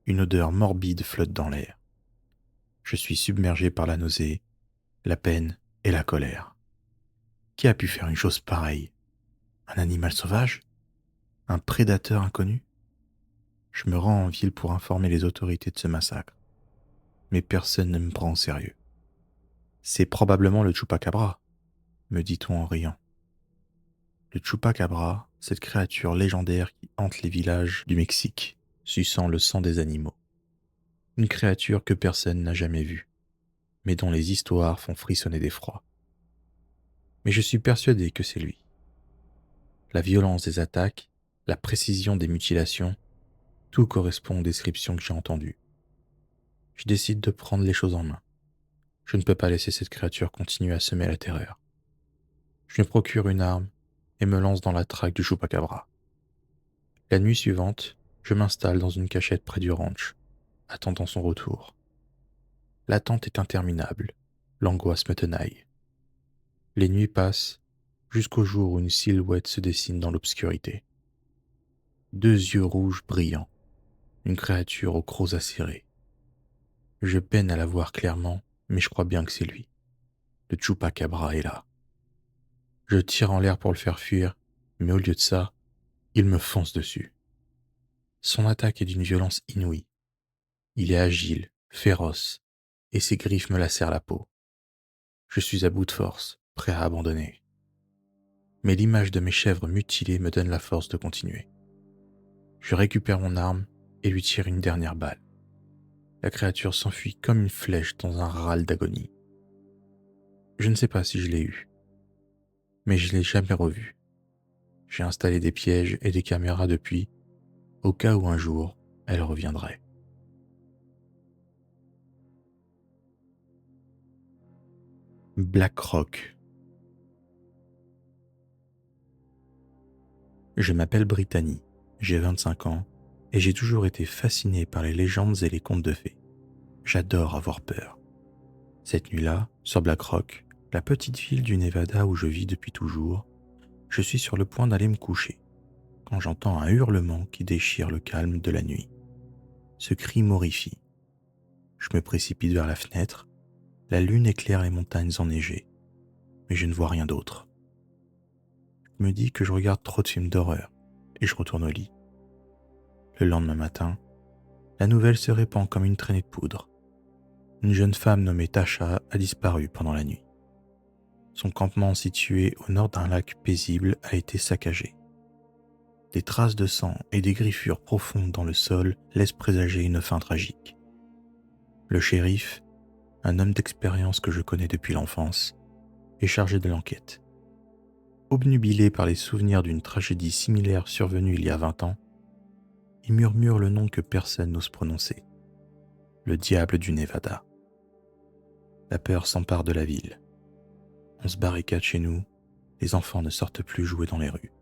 Une odeur morbide flotte dans l'air. Je suis submergé par la nausée, la peine et la colère. Qui a pu faire une chose pareille? Un animal sauvage? Un prédateur inconnu? Je me rends en ville pour informer les autorités de ce massacre. Mais personne ne me prend au sérieux. C'est probablement le Chupacabra, me dit-on en riant. Le Chupacabra, cette créature légendaire qui hante les villages du Mexique, suçant le sang des animaux. Une créature que personne n'a jamais vue, mais dont les histoires font frissonner d'effroi. Mais je suis persuadé que c'est lui. La violence des attaques, la précision des mutilations, tout correspond aux descriptions que j'ai entendues. Je décide de prendre les choses en main. Je ne peux pas laisser cette créature continuer à semer la terreur. Je me procure une arme et me lance dans la traque du Chupacabra. La nuit suivante, je m'installe dans une cachette près du ranch, attendant son retour. L'attente est interminable, l'angoisse me tenaille. Les nuits passent jusqu'au jour où une silhouette se dessine dans l'obscurité. 2 yeux rouges brillants, une créature aux crocs acérés. Je peine à la voir clairement, mais je crois bien que c'est lui. Le Chupacabra est là. Je tire en l'air pour le faire fuir, mais au lieu de ça, il me fonce dessus. Son attaque est d'une violence inouïe. Il est agile, féroce, et ses griffes me lacèrent la peau. Je suis à bout de force, prêt à abandonner. Mais l'image de mes chèvres mutilées me donne la force de continuer. Je récupère mon arme et lui tire une dernière balle. La créature s'enfuit comme une flèche dans un râle d'agonie. Je ne sais pas si je l'ai eue, mais je ne l'ai jamais revue. J'ai installé des pièges et des caméras depuis, au cas où un jour, elle reviendrait. Black Rock. Je m'appelle Brittany, j'ai 25 ans et j'ai toujours été fasciné par les légendes et les contes de fées. J'adore avoir peur. Cette nuit-là, sur Black Rock, la petite ville du Nevada où je vis depuis toujours, je suis sur le point d'aller me coucher, quand j'entends un hurlement qui déchire le calme de la nuit. Ce cri m'horrifie. Je me précipite vers la fenêtre, la lune éclaire les montagnes enneigées, mais je ne vois rien d'autre. Je me dis que je regarde trop de films d'horreur, et je retourne au lit. Le lendemain matin, la nouvelle se répand comme une traînée de poudre. Une jeune femme nommée Tasha a disparu pendant la nuit. Son campement situé au nord d'un lac paisible a été saccagé. Des traces de sang et des griffures profondes dans le sol laissent présager une fin tragique. Le shérif, un homme d'expérience que je connais depuis l'enfance, est chargé de l'enquête. Obnubilé par les souvenirs d'une tragédie similaire survenue il y a 20 ans, il murmure le nom que personne n'ose prononcer. Le diable du Nevada. La peur s'empare de la ville. On se barricade chez nous, les enfants ne sortent plus jouer dans les rues.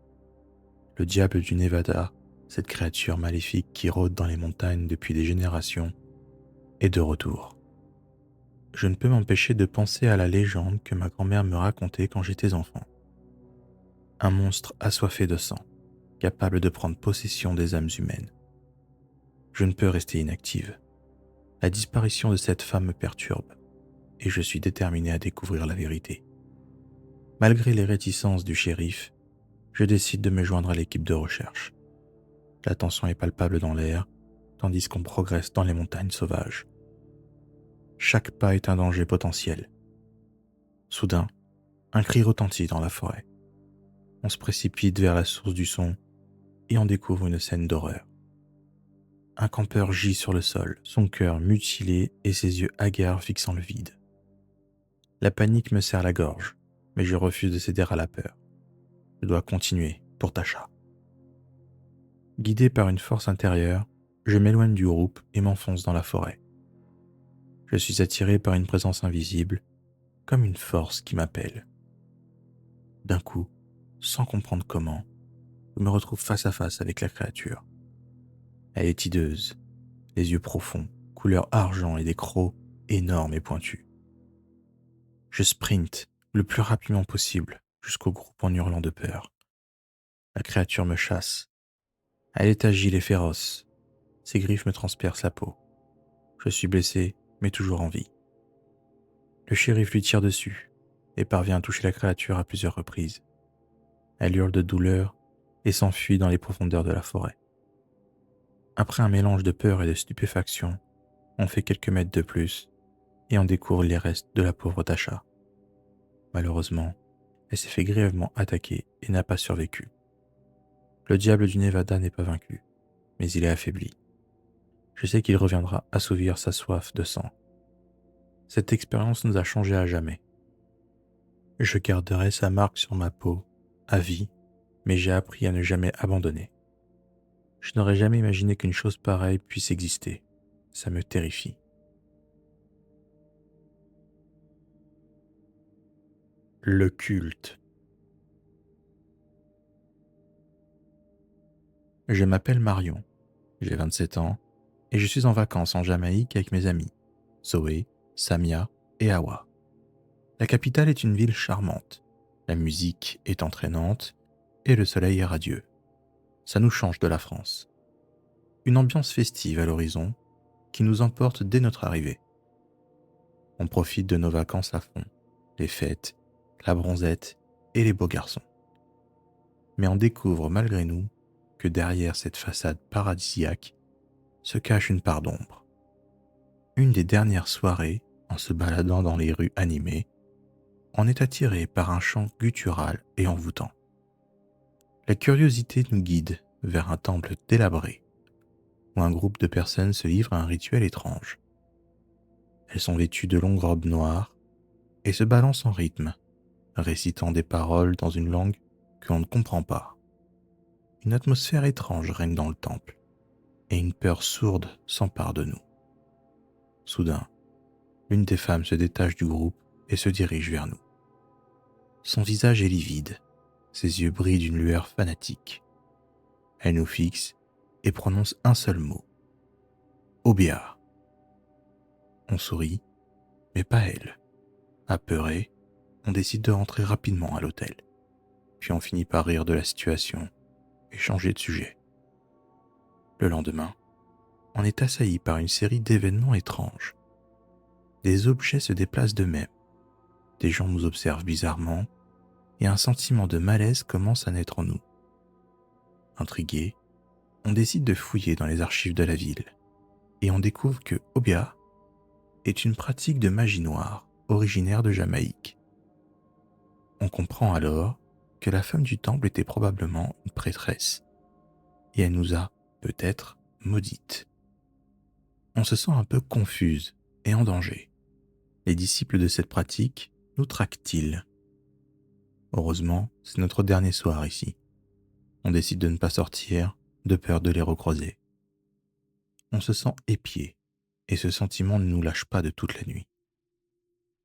Le diable du Nevada, cette créature maléfique qui rôde dans les montagnes depuis des générations, est de retour. Je ne peux m'empêcher de penser à la légende que ma grand-mère me racontait quand j'étais enfant. Un monstre assoiffé de sang, capable de prendre possession des âmes humaines. Je ne peux rester inactive. La disparition de cette femme me perturbe, et je suis déterminé à découvrir la vérité. Malgré les réticences du shérif, je décide de me joindre à l'équipe de recherche. La tension est palpable dans l'air, tandis qu'on progresse dans les montagnes sauvages. Chaque pas est un danger potentiel. Soudain, un cri retentit dans la forêt. On se précipite vers la source du son et on découvre une scène d'horreur. Un campeur gît sur le sol, son cœur mutilé et ses yeux hagards fixant le vide. La panique me serre la gorge, mais je refuse de céder à la peur. Je dois continuer pour Tasha. Guidé par une force intérieure, je m'éloigne du groupe et m'enfonce dans la forêt. Je suis attiré par une présence invisible, comme une force qui m'appelle. D'un coup, sans comprendre comment, je me retrouve face à face avec la créature. Elle est hideuse, les yeux profonds, couleur argent et des crocs énormes et pointus. Je sprinte le plus rapidement possible jusqu'au groupe en hurlant de peur. La créature me chasse. Elle est agile et féroce. Ses griffes me transpercent la peau. Je suis blessé, mais toujours en vie. Le shérif lui tire dessus et parvient à toucher la créature à plusieurs reprises. Elle hurle de douleur et s'enfuit dans les profondeurs de la forêt. Après un mélange de peur et de stupéfaction, on fait quelques mètres de plus et on découvre les restes de la pauvre Tasha. Malheureusement, elle s'est fait grièvement attaquer et n'a pas survécu. Le diable du Nevada n'est pas vaincu, mais il est affaibli. Je sais qu'il reviendra assouvir sa soif de sang. Cette expérience nous a changés à jamais. Je garderai sa marque sur ma peau, à vie, mais j'ai appris à ne jamais abandonner. Je n'aurais jamais imaginé qu'une chose pareille puisse exister. Ça me terrifie. Le culte. Je m'appelle Marion, j'ai 27 ans et je suis en vacances en Jamaïque avec mes amis, Zoé, Samia et Awa. La capitale est une ville charmante, la musique est entraînante et le soleil est radieux. Ça nous change de la France. Une ambiance festive à l'horizon qui nous emporte dès notre arrivée. On profite de nos vacances à fond, les fêtes, la bronzette et les beaux garçons. Mais on découvre malgré nous que derrière cette façade paradisiaque se cache une part d'ombre. Une des dernières soirées, en se baladant dans les rues animées, on est attiré par un chant guttural et envoûtant. La curiosité nous guide vers un temple délabré, où un groupe de personnes se livre à un rituel étrange. Elles sont vêtues de longues robes noires et se balancent en rythme, récitant des paroles dans une langue que l'on ne comprend pas. Une atmosphère étrange règne dans le temple, et une peur sourde s'empare de nous. Soudain, l'une des femmes se détache du groupe et se dirige vers nous. Son visage est livide, ses yeux brillent d'une lueur fanatique. Elle nous fixe et prononce un seul mot. Obia. On sourit, mais pas elle. Apeuré, on décide de rentrer rapidement à l'hôtel. Puis on finit par rire de la situation et changer de sujet. Le lendemain, on est assailli par une série d'événements étranges. Des objets se déplacent d'eux-mêmes. Des gens nous observent bizarrement et un sentiment de malaise commence à naître en nous. Intrigué, on décide de fouiller dans les archives de la ville et on découvre que Obia est une pratique de magie noire originaire de Jamaïque. On comprend alors que la femme du temple était probablement une prêtresse et elle nous a, peut-être, maudites. On se sent un peu confuse et en danger. Les disciples de cette pratique nous traquent-ils? Heureusement, c'est notre dernier soir ici. On décide de ne pas sortir, de peur de les recroiser. On se sent épié, et ce sentiment ne nous lâche pas de toute la nuit.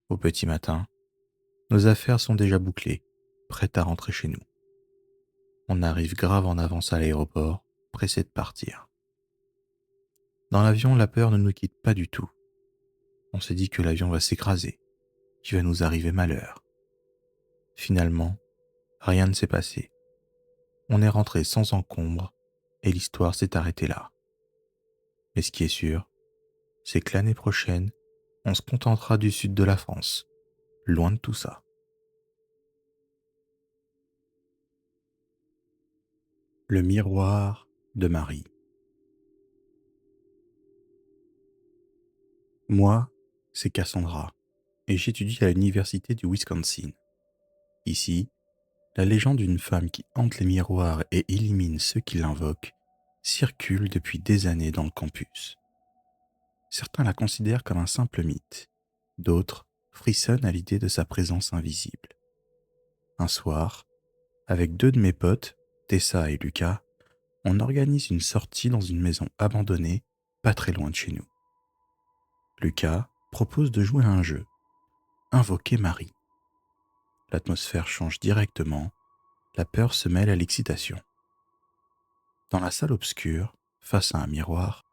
Au petit matin, nos affaires sont déjà bouclées, prêtes à rentrer chez nous. On arrive grave en avance à l'aéroport, pressé de partir. Dans l'avion, la peur ne nous quitte pas du tout. On se dit que l'avion va s'écraser, qu'il va nous arriver malheur. Finalement, rien ne s'est passé. On est rentré sans encombre et l'histoire s'est arrêtée là. Mais ce qui est sûr, c'est que l'année prochaine, on se contentera du sud de la France, loin de tout ça. Le miroir de Marie. Moi, c'est Cassandra, et j'étudie à l'université du Wisconsin. Ici, la légende d'une femme qui hante les miroirs et élimine ceux qui l'invoquent circule depuis des années dans le campus. Certains la considèrent comme un simple mythe, d'autres frissonnent à l'idée de sa présence invisible. Un soir, avec deux de mes potes, Tessa et Lucas, on organise une sortie dans une maison abandonnée, pas très loin de chez nous. Lucas propose de jouer à un jeu, Invoquer Marie. L'atmosphère change directement, la peur se mêle à l'excitation. Dans la salle obscure, face à un miroir,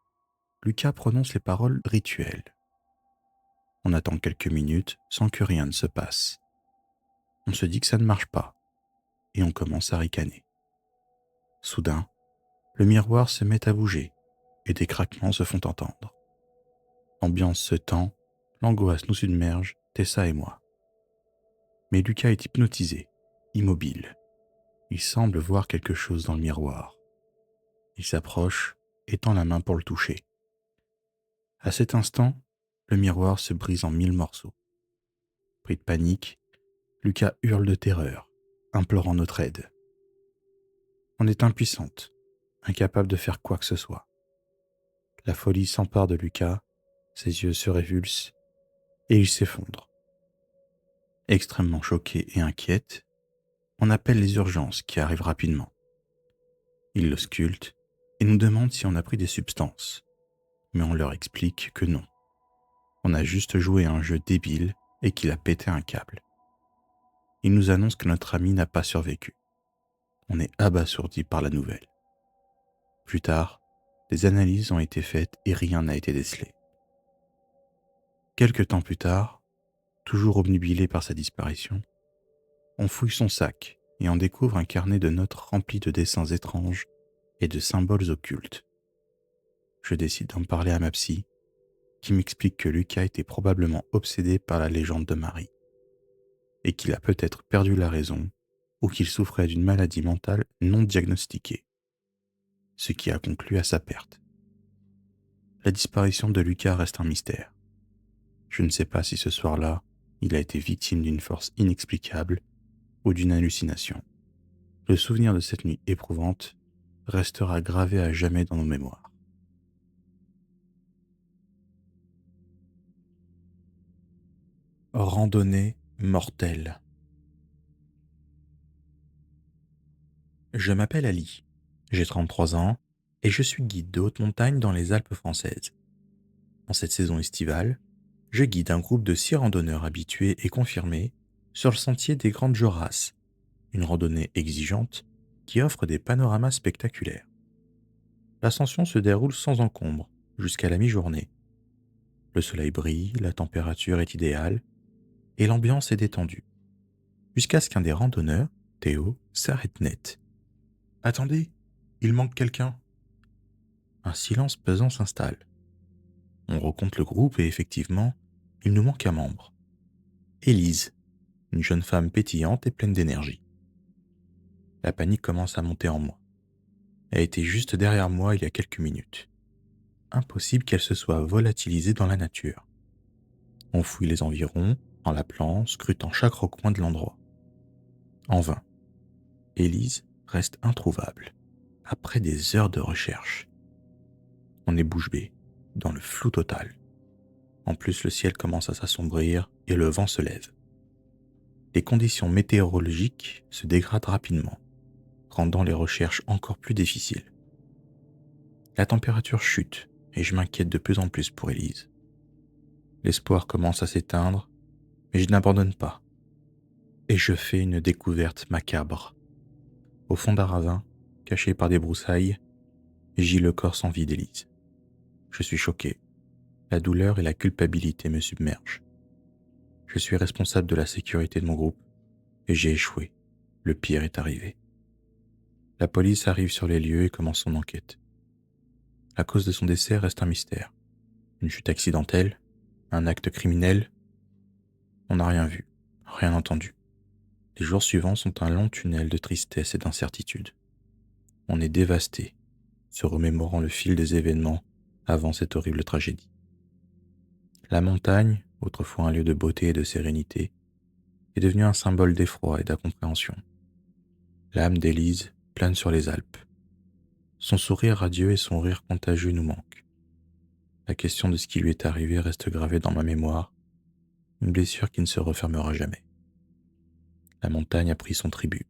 Lucas prononce les paroles rituelles. On attend quelques minutes sans que rien ne se passe. On se dit que ça ne marche pas, et on commence à ricaner. Soudain, le miroir se met à bouger, et des craquements se font entendre. L'ambiance se tend, l'angoisse nous submerge, Tessa et moi. Mais Lucas est hypnotisé, immobile. Il semble voir quelque chose dans le miroir. Il s'approche et tend la main pour le toucher. À cet instant, le miroir se brise en 1000 morceaux. Pris de panique, Lucas hurle de terreur, implorant notre aide. On est impuissante, incapable de faire quoi que ce soit. La folie s'empare de Lucas, ses yeux se révulsent et il s'effondre. Extrêmement choquée et inquiète, on appelle les urgences qui arrivent rapidement. Ils l'auscultent et nous demandent si on a pris des substances, mais on leur explique que non. On a juste joué à un jeu débile et qu'il a pété un câble. Ils nous annoncent que notre ami n'a pas survécu. On est abasourdi par la nouvelle. Plus tard, des analyses ont été faites et rien n'a été décelé. Quelque temps plus tard, toujours obnubilé par sa disparition, on fouille son sac et on découvre un carnet de notes rempli de dessins étranges et de symboles occultes. Je décide d'en parler à ma psy, qui m'explique que Lucas était probablement obsédé par la légende de Marie, et qu'il a peut-être perdu la raison ou qu'il souffrait d'une maladie mentale non diagnostiquée, ce qui a conclu à sa perte. La disparition de Lucas reste un mystère. Je ne sais pas si ce soir-là, il a été victime d'une force inexplicable ou d'une hallucination. Le souvenir de cette nuit éprouvante restera gravé à jamais dans nos mémoires. Randonnée mortelle. Je m'appelle Ali, j'ai 33 ans et je suis guide de haute montagne dans les Alpes françaises. En cette saison estivale, je guide un groupe de 6 randonneurs habitués et confirmés sur le sentier des Grandes Jorasses, une randonnée exigeante qui offre des panoramas spectaculaires. L'ascension se déroule sans encombre jusqu'à la mi-journée. Le soleil brille, la température est idéale et l'ambiance est détendue. Jusqu'à ce qu'un des randonneurs, Théo, s'arrête net. « Attendez, il manque quelqu'un !» Un silence pesant s'installe. On recompte le groupe et effectivement, il nous manque un membre. Élise, une jeune femme pétillante et pleine d'énergie. La panique commence à monter en moi. Elle était juste derrière moi il y a quelques minutes. Impossible qu'elle se soit volatilisée dans la nature. On fouille les environs, en l'appelant, scrutant chaque recoin de l'endroit. En vain. Élise reste introuvable, après des heures de recherche. On est bouche bée, dans le flou total. En plus, le ciel commence à s'assombrir et le vent se lève. Les conditions météorologiques se dégradent rapidement, rendant les recherches encore plus difficiles. La température chute et je m'inquiète de plus en plus pour Élise. L'espoir commence à s'éteindre, mais je n'abandonne pas. Et je fais une découverte macabre. Au fond d'un ravin, caché par des broussailles, gît le corps sans vie d'Élise. Je suis choqué. La douleur et la culpabilité me submergent. Je suis responsable de la sécurité de mon groupe et j'ai échoué. Le pire est arrivé. La police arrive sur les lieux et commence son enquête. La cause de son décès reste un mystère. Une chute accidentelle? Un acte criminel? On n'a rien vu, rien entendu. Les jours suivants sont un long tunnel de tristesse et d'incertitude. On est dévasté, se remémorant le fil des événements avant cette horrible tragédie. La montagne, autrefois un lieu de beauté et de sérénité, est devenue un symbole d'effroi et d'incompréhension. L'âme d'Élise plane sur les Alpes. Son sourire radieux et son rire contagieux nous manquent. La question de ce qui lui est arrivé reste gravée dans ma mémoire, une blessure qui ne se refermera jamais. La montagne a pris son tribut.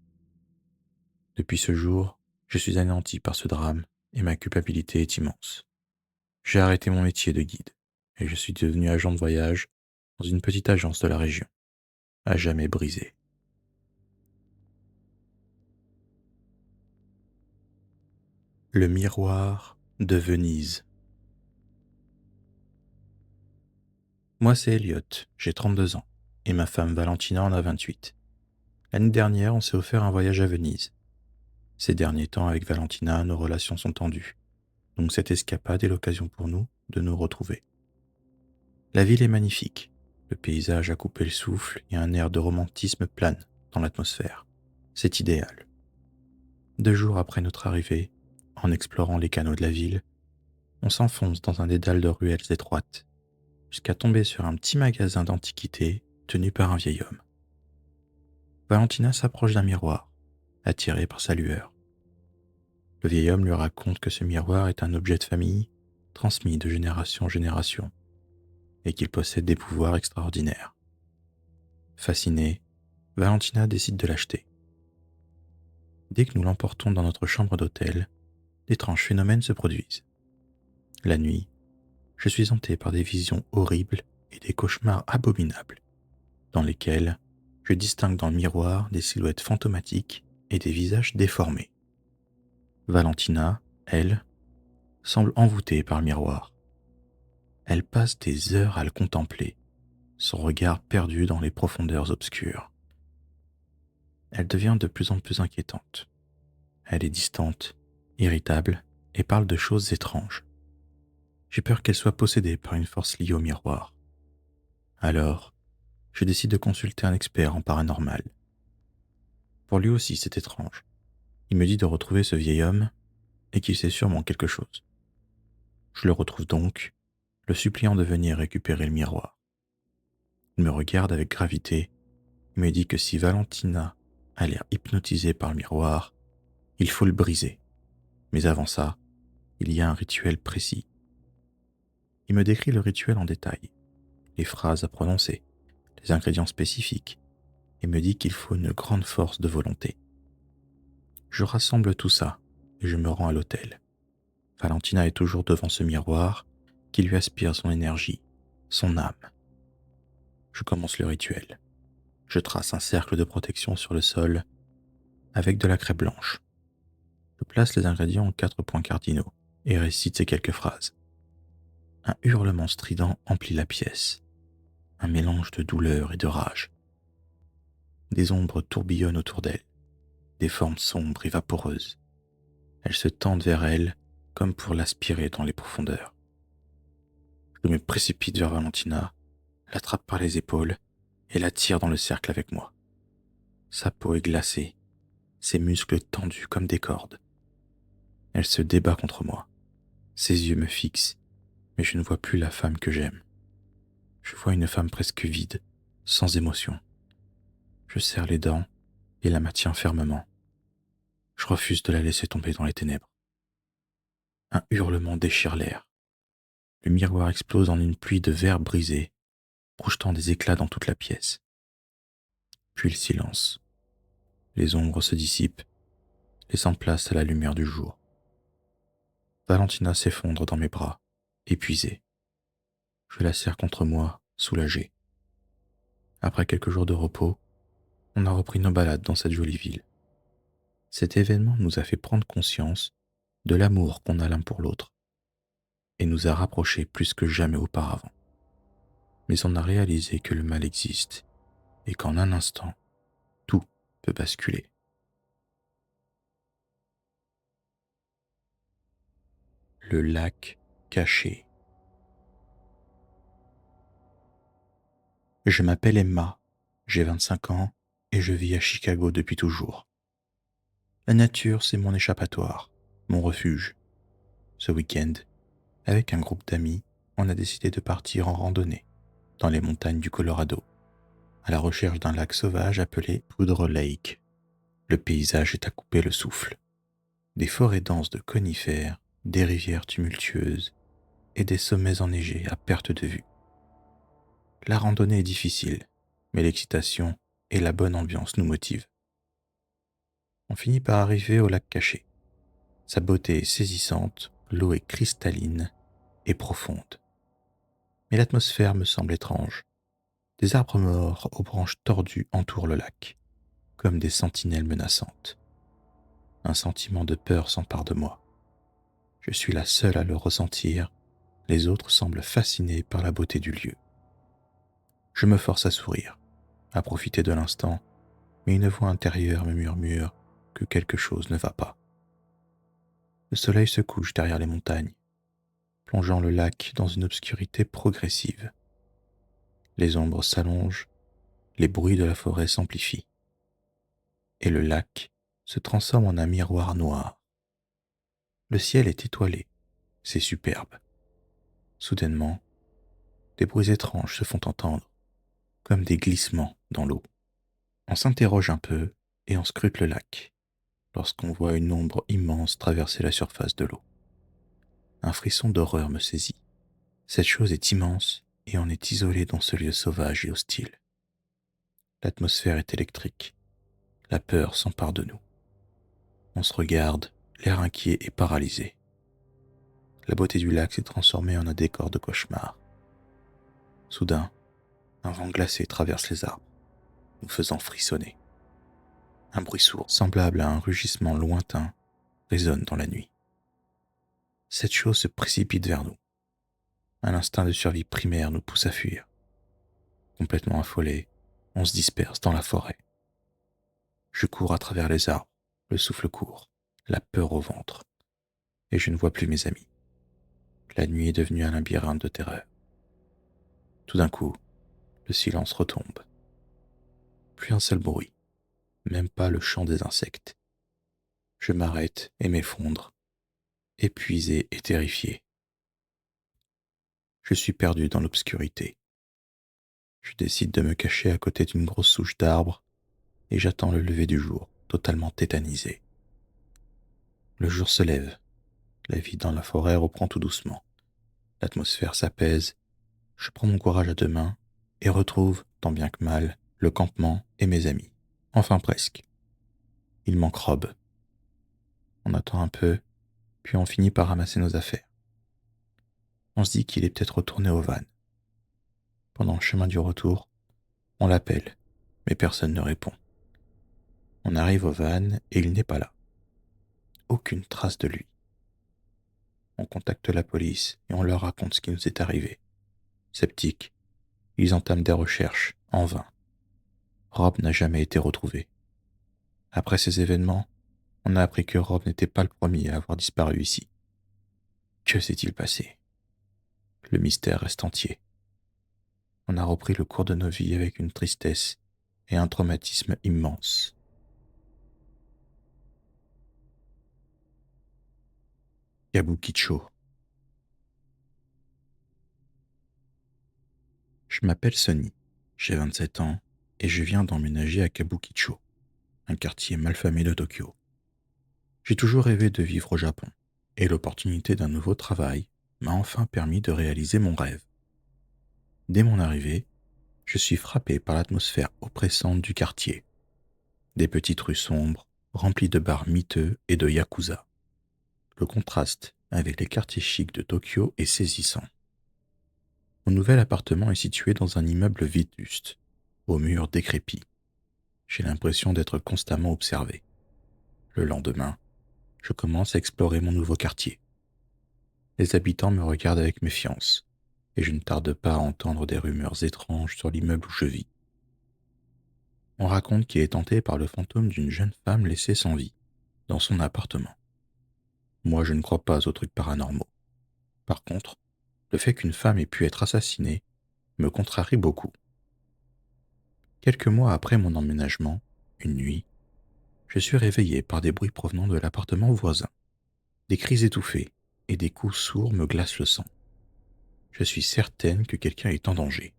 Depuis ce jour, je suis anéanti par ce drame et ma culpabilité est immense. J'ai arrêté mon métier de guide et je suis devenu agent de voyage dans une petite agence de la région, à jamais brisé. Le miroir de Venise. Moi, c'est Elliot, j'ai 32 ans, et ma femme Valentina en a 28. L'année dernière, on s'est offert un voyage à Venise. Ces derniers temps, avec Valentina, nos relations sont tendues, donc cette escapade est l'occasion pour nous de nous retrouver. La ville est magnifique, le paysage a coupé le souffle et un air de romantisme plane dans l'atmosphère. C'est idéal. 2 jours après notre arrivée, en explorant les canaux de la ville, on s'enfonce dans un dédale de ruelles étroites, jusqu'à tomber sur un petit magasin d'antiquités tenu par un vieil homme. Valentina s'approche d'un miroir, attirée par sa lueur. Le vieil homme lui raconte que ce miroir est un objet de famille transmis de génération en génération et qu'il possède des pouvoirs extraordinaires. Fascinée, Valentina décide de l'acheter. Dès que nous l'emportons dans notre chambre d'hôtel, d'étranges phénomènes se produisent. La nuit, je suis hanté par des visions horribles et des cauchemars abominables, dans lesquels je distingue dans le miroir des silhouettes fantomatiques et des visages déformés. Valentina, elle, semble envoûtée par le miroir. Elle passe des heures à le contempler, son regard perdu dans les profondeurs obscures. Elle devient de plus en plus inquiétante. Elle est distante, irritable et parle de choses étranges. J'ai peur qu'elle soit possédée par une force liée au miroir. Alors, je décide de consulter un expert en paranormal. Pour lui aussi, c'est étrange. Il me dit de retrouver ce vieil homme et qu'il sait sûrement quelque chose. Je le retrouve donc, le suppliant de venir récupérer le miroir. Il me regarde avec gravité et me dit que si Valentina a l'air hypnotisée par le miroir, il faut le briser. Mais avant ça, il y a un rituel précis. Il me décrit le rituel en détail, les phrases à prononcer, les ingrédients spécifiques, et me dit qu'il faut une grande force de volonté. Je rassemble tout ça et je me rends à l'hôtel. Valentina est toujours devant ce miroir qui lui aspire son énergie, son âme. Je commence le rituel. Je trace un cercle de protection sur le sol avec de la craie blanche. Je place les ingrédients en 4 points cardinaux et récite ces quelques phrases. Un hurlement strident emplit la pièce, un mélange de douleur et de rage. Des ombres tourbillonnent autour d'elle, des formes sombres et vaporeuses. Elles se tendent vers elle comme pour l'aspirer dans les profondeurs. Je me précipite vers Valentina, l'attrape par les épaules et l'attire dans le cercle avec moi. Sa peau est glacée, ses muscles tendus comme des cordes. Elle se débat contre moi. Ses yeux me fixent, mais je ne vois plus la femme que j'aime. Je vois une femme presque vide, sans émotion. Je serre les dents et la maintiens fermement. Je refuse de la laisser tomber dans les ténèbres. Un hurlement déchire l'air. Le miroir explose en une pluie de verre brisé, projetant des éclats dans toute la pièce. Puis le silence. Les ombres se dissipent, laissant place à la lumière du jour. Valentina s'effondre dans mes bras, épuisée. Je la serre contre moi, soulagée. Après quelques jours de repos, on a repris nos balades dans cette jolie ville. Cet événement nous a fait prendre conscience de l'amour qu'on a l'un pour l'autre et nous a rapprochés plus que jamais auparavant. Mais on a réalisé que le mal existe et qu'en un instant, tout peut basculer. Le lac caché. Je m'appelle Emma, j'ai 25 ans et je vis à Chicago depuis toujours. La nature, c'est mon échappatoire, mon refuge. Ce week-end, avec un groupe d'amis, on a décidé de partir en randonnée dans les montagnes du Colorado, à la recherche d'un lac sauvage appelé Poudre Lake. Le paysage est à couper le souffle. Des forêts denses de conifères, des rivières tumultueuses et des sommets enneigés à perte de vue. La randonnée est difficile, mais l'excitation et la bonne ambiance nous motivent. On finit par arriver au lac caché. Sa beauté est saisissante, l'eau est cristalline et profonde. Mais l'atmosphère me semble étrange. Des arbres morts aux branches tordues entourent le lac, comme des sentinelles menaçantes. Un sentiment de peur s'empare de moi. Je suis la seule à le ressentir, les autres semblent fascinés par la beauté du lieu. Je me force à sourire, à profiter de l'instant, mais une voix intérieure me murmure que quelque chose ne va pas. Le soleil se couche derrière les montagnes, plongeant le lac dans une obscurité progressive. Les ombres s'allongent, les bruits de la forêt s'amplifient, et le lac se transforme en un miroir noir. Le ciel est étoilé, c'est superbe. Soudainement, des bruits étranges se font entendre, comme des glissements dans l'eau. On s'interroge un peu et on scrute le lac, lorsqu'on voit une ombre immense traverser la surface de l'eau. Un frisson d'horreur me saisit. Cette chose est immense et on est isolé dans ce lieu sauvage et hostile. L'atmosphère est électrique. La peur s'empare de nous. On se regarde, l'air inquiet et paralysé. La beauté du lac s'est transformée en un décor de cauchemar. Soudain, un vent glacé traverse les arbres, nous faisant frissonner. Un bruit sourd, semblable à un rugissement lointain, résonne dans la nuit. Cette chose se précipite vers nous. Un instinct de survie primaire nous pousse à fuir. Complètement affolé, on se disperse dans la forêt. Je cours à travers les arbres, le souffle court, la peur au ventre, et je ne vois plus mes amis. La nuit est devenue un labyrinthe de terreur. Tout d'un coup, le silence retombe. Plus un seul bruit, même pas le chant des insectes. Je m'arrête et m'effondre, épuisé et terrifié. Je suis perdu dans l'obscurité. Je décide de me cacher à côté d'une grosse souche d'arbre et j'attends le lever du jour, totalement tétanisé. Le jour se lève. La vie dans la forêt reprend tout doucement. L'atmosphère s'apaise. Je prends mon courage à deux mains et retrouve, tant bien que mal, le campement et mes amis. Enfin presque. Il manque Rob. On attend un peu, puis on finit par ramasser nos affaires. On se dit qu'il est peut-être retourné au van. Pendant le chemin du retour, on l'appelle, mais personne ne répond. On arrive au van et il n'est pas là. Aucune trace de lui. On contacte la police et on leur raconte ce qui nous est arrivé. Sceptiques, ils entament des recherches, en vain. Rob n'a jamais été retrouvé. Après ces événements, on a appris que Rob n'était pas le premier à avoir disparu ici. Que s'est-il passé? Le mystère reste entier. On a repris le cours de nos vies avec une tristesse et un traumatisme immense. Kabukicho. Je m'appelle Sonny, j'ai 27 ans et je viens d'emménager à Kabukicho, un quartier malfamé de Tokyo. J'ai toujours rêvé de vivre au Japon et l'opportunité d'un nouveau travail m'a enfin permis de réaliser mon rêve. Dès mon arrivée, je suis frappé par l'atmosphère oppressante du quartier. Des petites rues sombres, remplies de bars miteux et de yakuza. Le contraste avec les quartiers chics de Tokyo est saisissant. Mon nouvel appartement est situé dans un immeuble vétuste, aux murs décrépits. J'ai l'impression d'être constamment observé. Le lendemain, je commence à explorer mon nouveau quartier. Les habitants me regardent avec méfiance, et je ne tarde pas à entendre des rumeurs étranges sur l'immeuble où je vis. On raconte qu'il est hanté par le fantôme d'une jeune femme laissée sans vie, dans son appartement. Moi, je ne crois pas aux trucs paranormaux. Par contre, le fait qu'une femme ait pu être assassinée me contrarie beaucoup. Quelques mois après mon emménagement, une nuit, je suis réveillé par des bruits provenant de l'appartement voisin. Des cris étouffés et des coups sourds me glacent le sang. Je suis certaine que quelqu'un est en danger.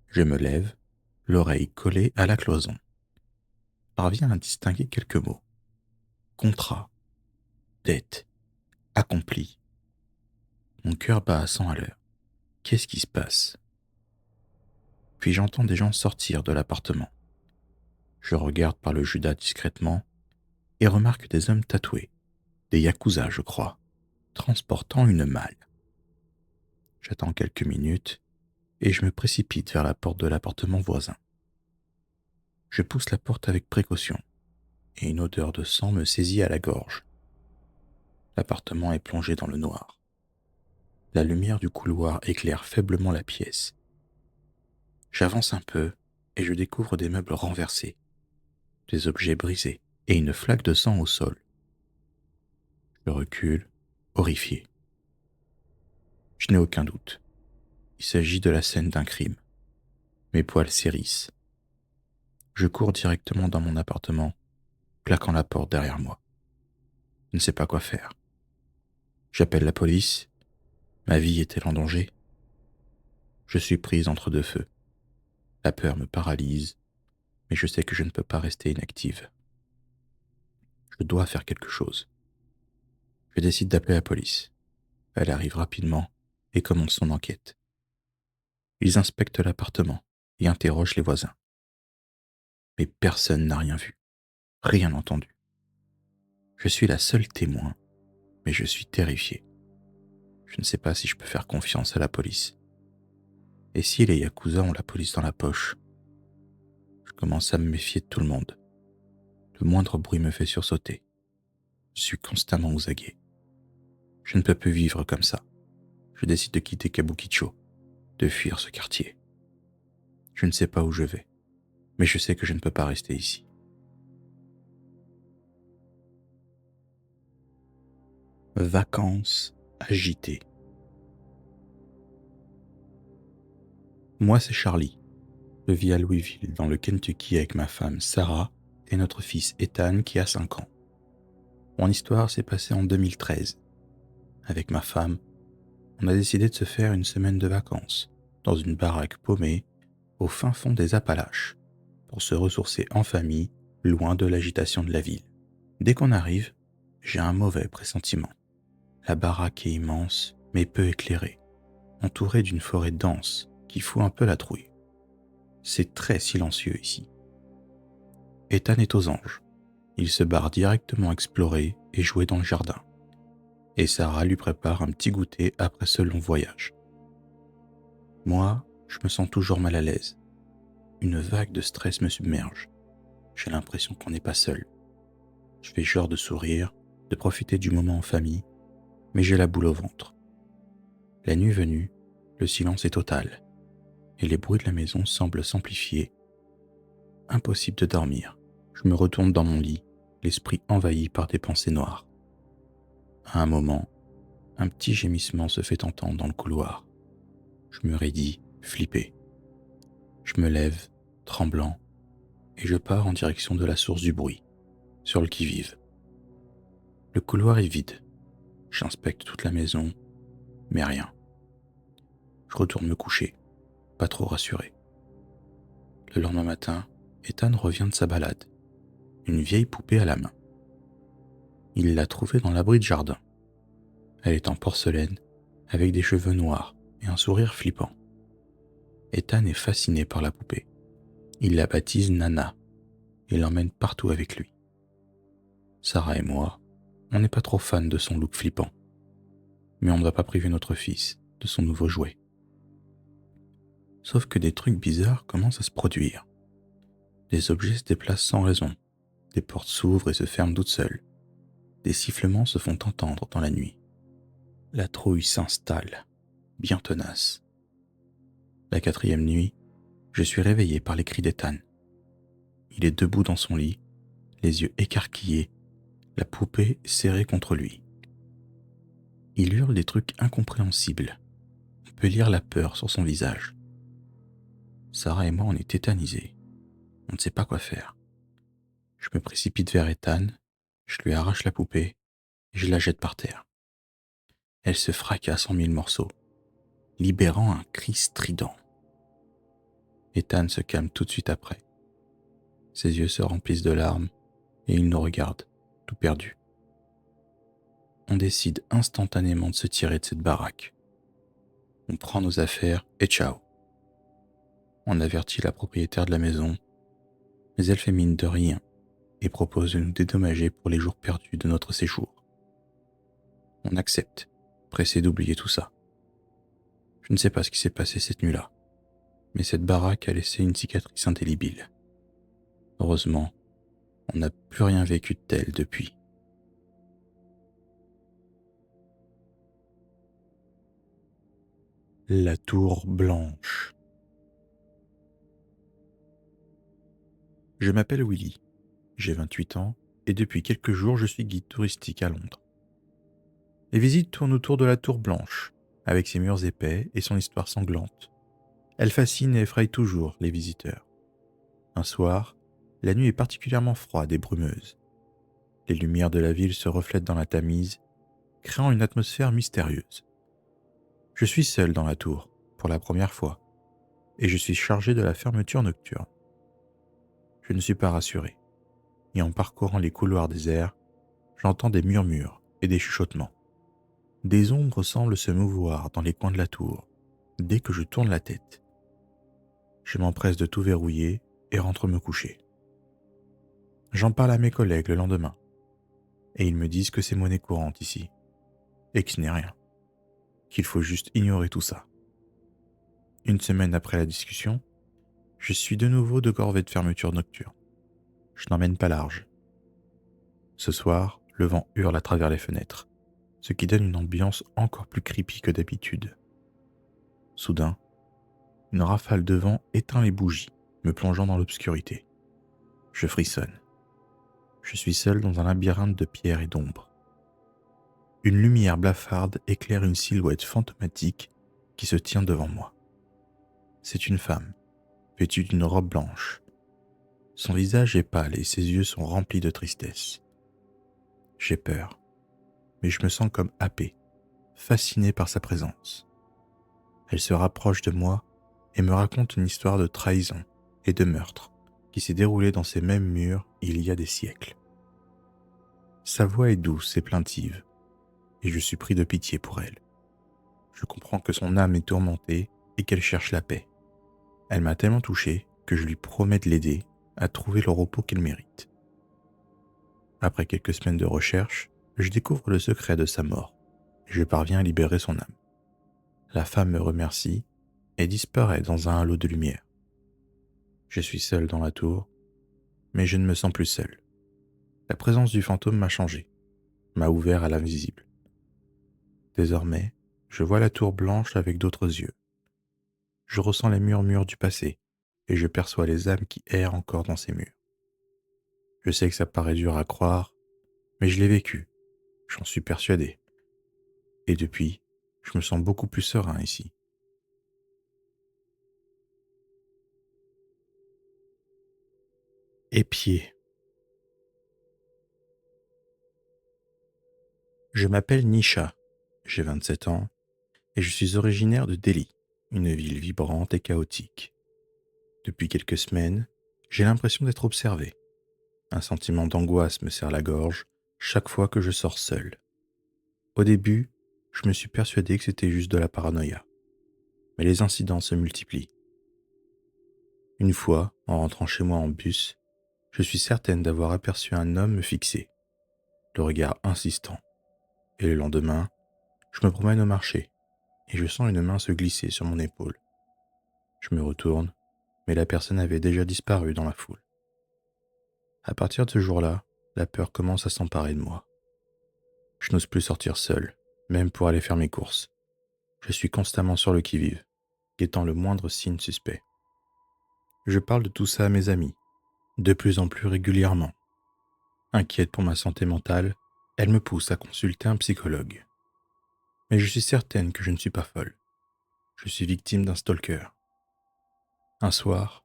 Je me lève, l'oreille collée à la cloison. Parviens à distinguer quelques mots. Contrat, dette, accompli. Mon cœur bat à 100 à l'heure. Qu'est-ce qui se passe? Puis j'entends des gens sortir de l'appartement. Je regarde par le judas discrètement et remarque des hommes tatoués, des yakuza je crois, transportant une malle. J'attends quelques minutes et je me précipite vers la porte de l'appartement voisin. Je pousse la porte avec précaution et une odeur de sang me saisit à la gorge. L'appartement est plongé dans le noir. La lumière du couloir éclaire faiblement la pièce. J'avance un peu et je découvre des meubles renversés, des objets brisés et une flaque de sang au sol. Je recule, horrifié. Je n'ai aucun doute. Il s'agit de la scène d'un crime. Mes poils s'hérissent. Je cours directement dans mon appartement, claquant la porte derrière moi. Je ne sais pas quoi faire. J'appelle la police. Ma vie est-elle en danger? Je suis prise entre deux feux. La peur me paralyse, mais je sais que je ne peux pas rester inactive. Je dois faire quelque chose. Je décide d'appeler la police. Elle arrive rapidement et commence son enquête. Ils inspectent l'appartement et interrogent les voisins. Mais personne n'a rien vu, rien entendu. Je suis la seule témoin, mais je suis terrifié. Je ne sais pas si je peux faire confiance à la police. Et si les Yakuza ont la police dans la poche? Je commence à me méfier de tout le monde. Le moindre bruit me fait sursauter. Je suis constamment aux aguets. Je ne peux plus vivre comme ça. Je décide de quitter Kabukicho, de fuir ce quartier. Je ne sais pas où je vais, mais je sais que je ne peux pas rester ici. Vacances agitées. Moi, c'est Charlie. Je vis à Louisville, dans le Kentucky, avec ma femme Sarah et notre fils Ethan qui a 5 ans. Mon histoire s'est passée en 2013. Avec ma femme, on a décidé de se faire une semaine de vacances dans une baraque paumée au fin fond des Appalaches pour se ressourcer en famille, loin de l'agitation de la ville. Dès qu'on arrive, j'ai un mauvais pressentiment. La baraque est immense, mais peu éclairée, entourée d'une forêt dense qui fout un peu la trouille. C'est très silencieux ici. Ethan est aux anges. Il se barre directement explorer et jouer dans le jardin. Et Sarah lui prépare un petit goûter après ce long voyage. Moi, je me sens toujours mal à l'aise. Une vague de stress me submerge. J'ai l'impression qu'on n'est pas seul. Je fais genre de sourire, de profiter du moment en famille, mais j'ai la boule au ventre. La nuit venue, le silence est total, et les bruits de la maison semblent s'amplifier. Impossible de dormir. Je me retourne dans mon lit, l'esprit envahi par des pensées noires. À un moment, un petit gémissement se fait entendre dans le couloir. Je me raidis, flippé. Je me lève, tremblant, et je pars en direction de la source du bruit, sur le qui-vive. Le couloir est vide. J'inspecte toute la maison, mais rien. Je retourne me coucher, pas trop rassuré. Le lendemain matin, Ethan revient de sa balade, une vieille poupée à la main. Il l'a trouvée dans l'abri de jardin. Elle est en porcelaine, avec des cheveux noirs et un sourire flippant. Ethan est fasciné par la poupée. Il la baptise Nana et l'emmène partout avec lui. Sarah et moi, on n'est pas trop fans de son look flippant, mais on ne va pas priver notre fils de son nouveau jouet. Sauf que des trucs bizarres commencent à se produire. Des objets se déplacent sans raison, des portes s'ouvrent et se ferment toutes seules. Des sifflements se font entendre dans la nuit. La trouille s'installe, bien tenace. La 4e nuit, je suis réveillé par les cris d'Ethan. Il est debout dans son lit, les yeux écarquillés, la poupée serrée contre lui. Il hurle des trucs incompréhensibles. On peut lire la peur sur son visage. Sarah et moi, on est tétanisés. On ne sait pas quoi faire. Je me précipite vers Ethan, je lui arrache la poupée et je la jette par terre. Elle se fracasse en 1000 morceaux, libérant un cri strident. Ethan se calme tout de suite après. Ses yeux se remplissent de larmes et il nous regarde, tout perdu. On décide instantanément de se tirer de cette baraque. On prend nos affaires et ciao. On avertit la propriétaire de la maison, mais elle fait mine de rien et propose de nous dédommager pour les jours perdus de notre séjour. On accepte, pressé d'oublier tout ça. Je ne sais pas ce qui s'est passé cette nuit-là, mais cette baraque a laissé une cicatrice indélébile. Heureusement, on n'a plus rien vécu de tel depuis. La tour blanche. Je m'appelle Willy, j'ai 28 ans et depuis quelques jours je suis guide touristique à Londres. Les visites tournent autour de la Tour Blanche, avec ses murs épais et son histoire sanglante. Elle fascine et effraie toujours les visiteurs. Un soir, la nuit est particulièrement froide et brumeuse. Les lumières de la ville se reflètent dans la Tamise, créant une atmosphère mystérieuse. Je suis seul dans la tour, pour la première fois, et je suis chargé de la fermeture nocturne. Je ne suis pas rassuré, et en parcourant les couloirs déserts, j'entends des murmures et des chuchotements. Des ombres semblent se mouvoir dans les coins de la tour, dès que je tourne la tête. Je m'empresse de tout verrouiller et rentre me coucher. J'en parle à mes collègues le lendemain, et ils me disent que c'est monnaie courante ici, et que ce n'est rien, qu'il faut juste ignorer tout ça. Une semaine après la discussion, je suis de nouveau de corvée de fermeture nocturne. Je n'emmène pas large. Ce soir, le vent hurle à travers les fenêtres, ce qui donne une ambiance encore plus creepy que d'habitude. Soudain, une rafale de vent éteint les bougies, me plongeant dans l'obscurité. Je frissonne. Je suis seul dans un labyrinthe de pierres et d'ombres. Une lumière blafarde éclaire une silhouette fantomatique qui se tient devant moi. C'est une femme, vêtue d'une robe blanche. Son visage est pâle et ses yeux sont remplis de tristesse. J'ai peur, mais je me sens comme happé, fasciné par sa présence. Elle se rapproche de moi et me raconte une histoire de trahison et de meurtre qui s'est déroulée dans ces mêmes murs il y a des siècles. Sa voix est douce et plaintive, et je suis pris de pitié pour elle. Je comprends que son âme est tourmentée et qu'elle cherche la paix. Elle m'a tellement touché que je lui promets de l'aider à trouver le repos qu'elle mérite. Après quelques semaines de recherche, je découvre le secret de sa mort et je parviens à libérer son âme. La femme me remercie et disparaît dans un halo de lumière. Je suis seul dans la tour, mais je ne me sens plus seul. La présence du fantôme m'a changé, m'a ouvert à l'invisible. Désormais, je vois la tour blanche avec d'autres yeux. Je ressens les murmures du passé et je perçois les âmes qui errent encore dans ces murs. Je sais que ça paraît dur à croire, mais je l'ai vécu, j'en suis persuadé. Et depuis, je me sens beaucoup plus serein ici. Épier. Je m'appelle Nisha, j'ai 27 ans et je suis originaire de Delhi, une ville vibrante et chaotique. Depuis quelques semaines, j'ai l'impression d'être observé. Un sentiment d'angoisse me serre la gorge chaque fois que je sors seul. Au début, je me suis persuadé que c'était juste de la paranoïa. Mais les incidents se multiplient. Une fois, en rentrant chez moi en bus, je suis certaine d'avoir aperçu un homme me fixer, le regard insistant. Et le lendemain, je me promène au marché et je sens une main se glisser sur mon épaule. Je me retourne, mais la personne avait déjà disparu dans la foule. À partir de ce jour-là, la peur commence à s'emparer de moi. Je n'ose plus sortir seul, même pour aller faire mes courses. Je suis constamment sur le qui-vive, guettant le moindre signe suspect. Je parle de tout ça à mes amis, de plus en plus régulièrement. Inquiète pour ma santé mentale, elle me pousse à consulter un psychologue. Mais je suis certaine que je ne suis pas folle. Je suis victime d'un stalker. Un soir,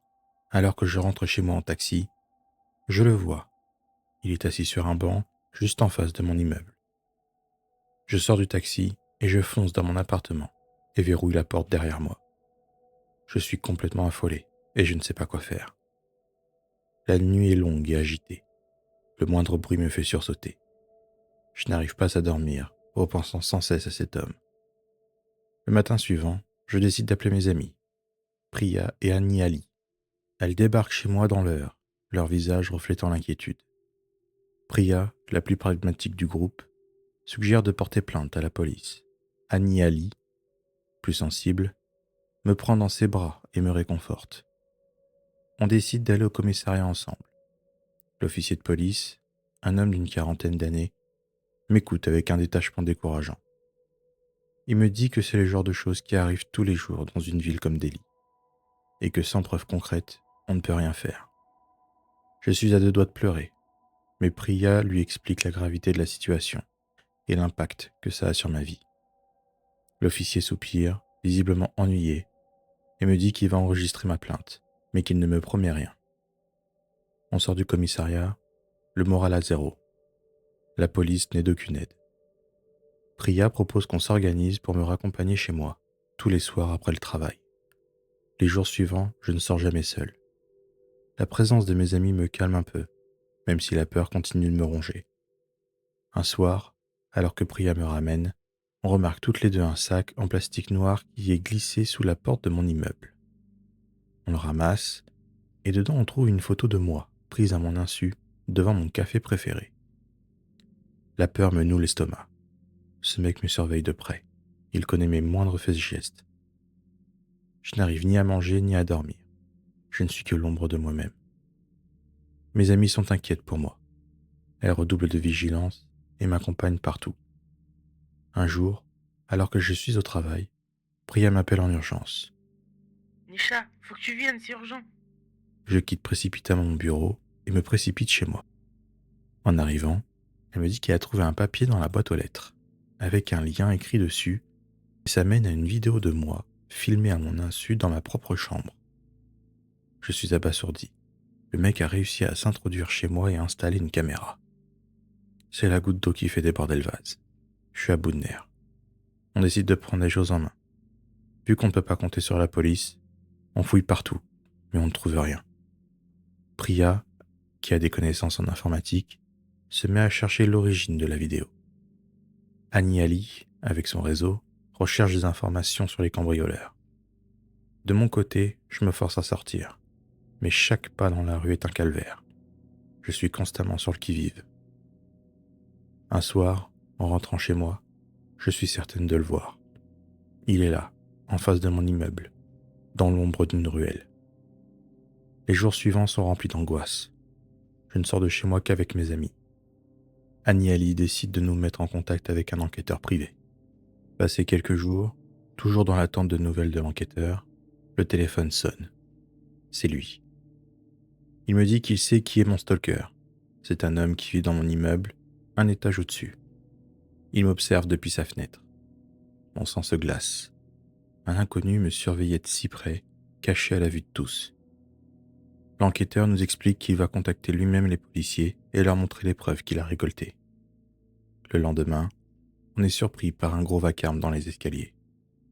alors que je rentre chez moi en taxi, je le vois. Il est assis sur un banc, juste en face de mon immeuble. Je sors du taxi et je fonce dans mon appartement et verrouille la porte derrière moi. Je suis complètement affolé et je ne sais pas quoi faire. La nuit est longue et agitée. Le moindre bruit me fait sursauter. Je n'arrive pas à dormir, repensant sans cesse à cet homme. Le matin suivant, je décide d'appeler mes amis, Priya et Annie Ali. Elles débarquent chez moi dans l'heure, leur visage reflétant l'inquiétude. Priya, la plus pragmatique du groupe, suggère de porter plainte à la police. Annie Ali, plus sensible, me prend dans ses bras et me réconforte. On décide d'aller au commissariat ensemble. L'officier de police, un homme d'une quarantaine d'années, m'écoute avec un détachement décourageant. Il me dit que c'est le genre de choses qui arrivent tous les jours dans une ville comme Delhi, et que sans preuve concrète, on ne peut rien faire. Je suis à deux doigts de pleurer, mais Priya lui explique la gravité de la situation et l'impact que ça a sur ma vie. L'officier soupire, visiblement ennuyé, et me dit qu'il va enregistrer ma plainte, mais qu'il ne me promet rien. On sort du commissariat, le moral à zéro. La police n'est d'aucune aide. Priya propose qu'on s'organise pour me raccompagner chez moi, tous les soirs après le travail. Les jours suivants, je ne sors jamais seul. La présence de mes amis me calme un peu, même si la peur continue de me ronger. Un soir, alors que Priya me ramène, on remarque toutes les deux un sac en plastique noir qui est glissé sous la porte de mon immeuble. On le ramasse, et dedans on trouve une photo de moi, prise à mon insu, devant mon café préféré. La peur me noue l'estomac. Ce mec me surveille de près. Il connaît mes moindres faits et gestes. Je n'arrive ni à manger ni à dormir. Je ne suis que l'ombre de moi-même. Mes amies sont inquiètes pour moi. Elles redoublent de vigilance et m'accompagnent partout. Un jour, alors que je suis au travail, Priya m'appelle en urgence. Nisha, faut que tu viennes, c'est urgent. Je quitte précipitamment mon bureau et me précipite chez moi. En arrivant, elle me dit qu'elle a trouvé un papier dans la boîte aux lettres, avec un lien écrit dessus, et ça mène à une vidéo de moi, filmée à mon insu dans ma propre chambre. Je suis abasourdi. Le mec a réussi à s'introduire chez moi et à installer une caméra. C'est la goutte d'eau qui fait déborder le vase. Je suis à bout de nerfs. On décide de prendre les choses en main. Vu qu'on ne peut pas compter sur la police, on fouille partout, mais on ne trouve rien. Priya, qui a des connaissances en informatique, se met à chercher l'origine de la vidéo. Annie Ali, avec son réseau, recherche des informations sur les cambrioleurs. De mon côté, je me force à sortir, mais chaque pas dans la rue est un calvaire. Je suis constamment sur le qui-vive. Un soir, en rentrant chez moi, je suis certaine de le voir. Il est là, en face de mon immeuble, dans l'ombre d'une ruelle. Les jours suivants sont remplis d'angoisse. Je ne sors de chez moi qu'avec mes amis. Annie Ali décide de nous mettre en contact avec un enquêteur privé. Passé quelques jours, toujours dans l'attente de nouvelles de l'enquêteur, le téléphone sonne. C'est lui. Il me dit qu'il sait qui est mon stalker. C'est un homme qui vit dans mon immeuble, un étage au-dessus. Il m'observe depuis sa fenêtre. Mon sang se glace. Un inconnu me surveillait de si près, caché à la vue de tous. L'enquêteur nous explique qu'il va contacter lui-même les policiers et leur montrer les preuves qu'il a récoltées. Le lendemain, on est surpris par un gros vacarme dans les escaliers.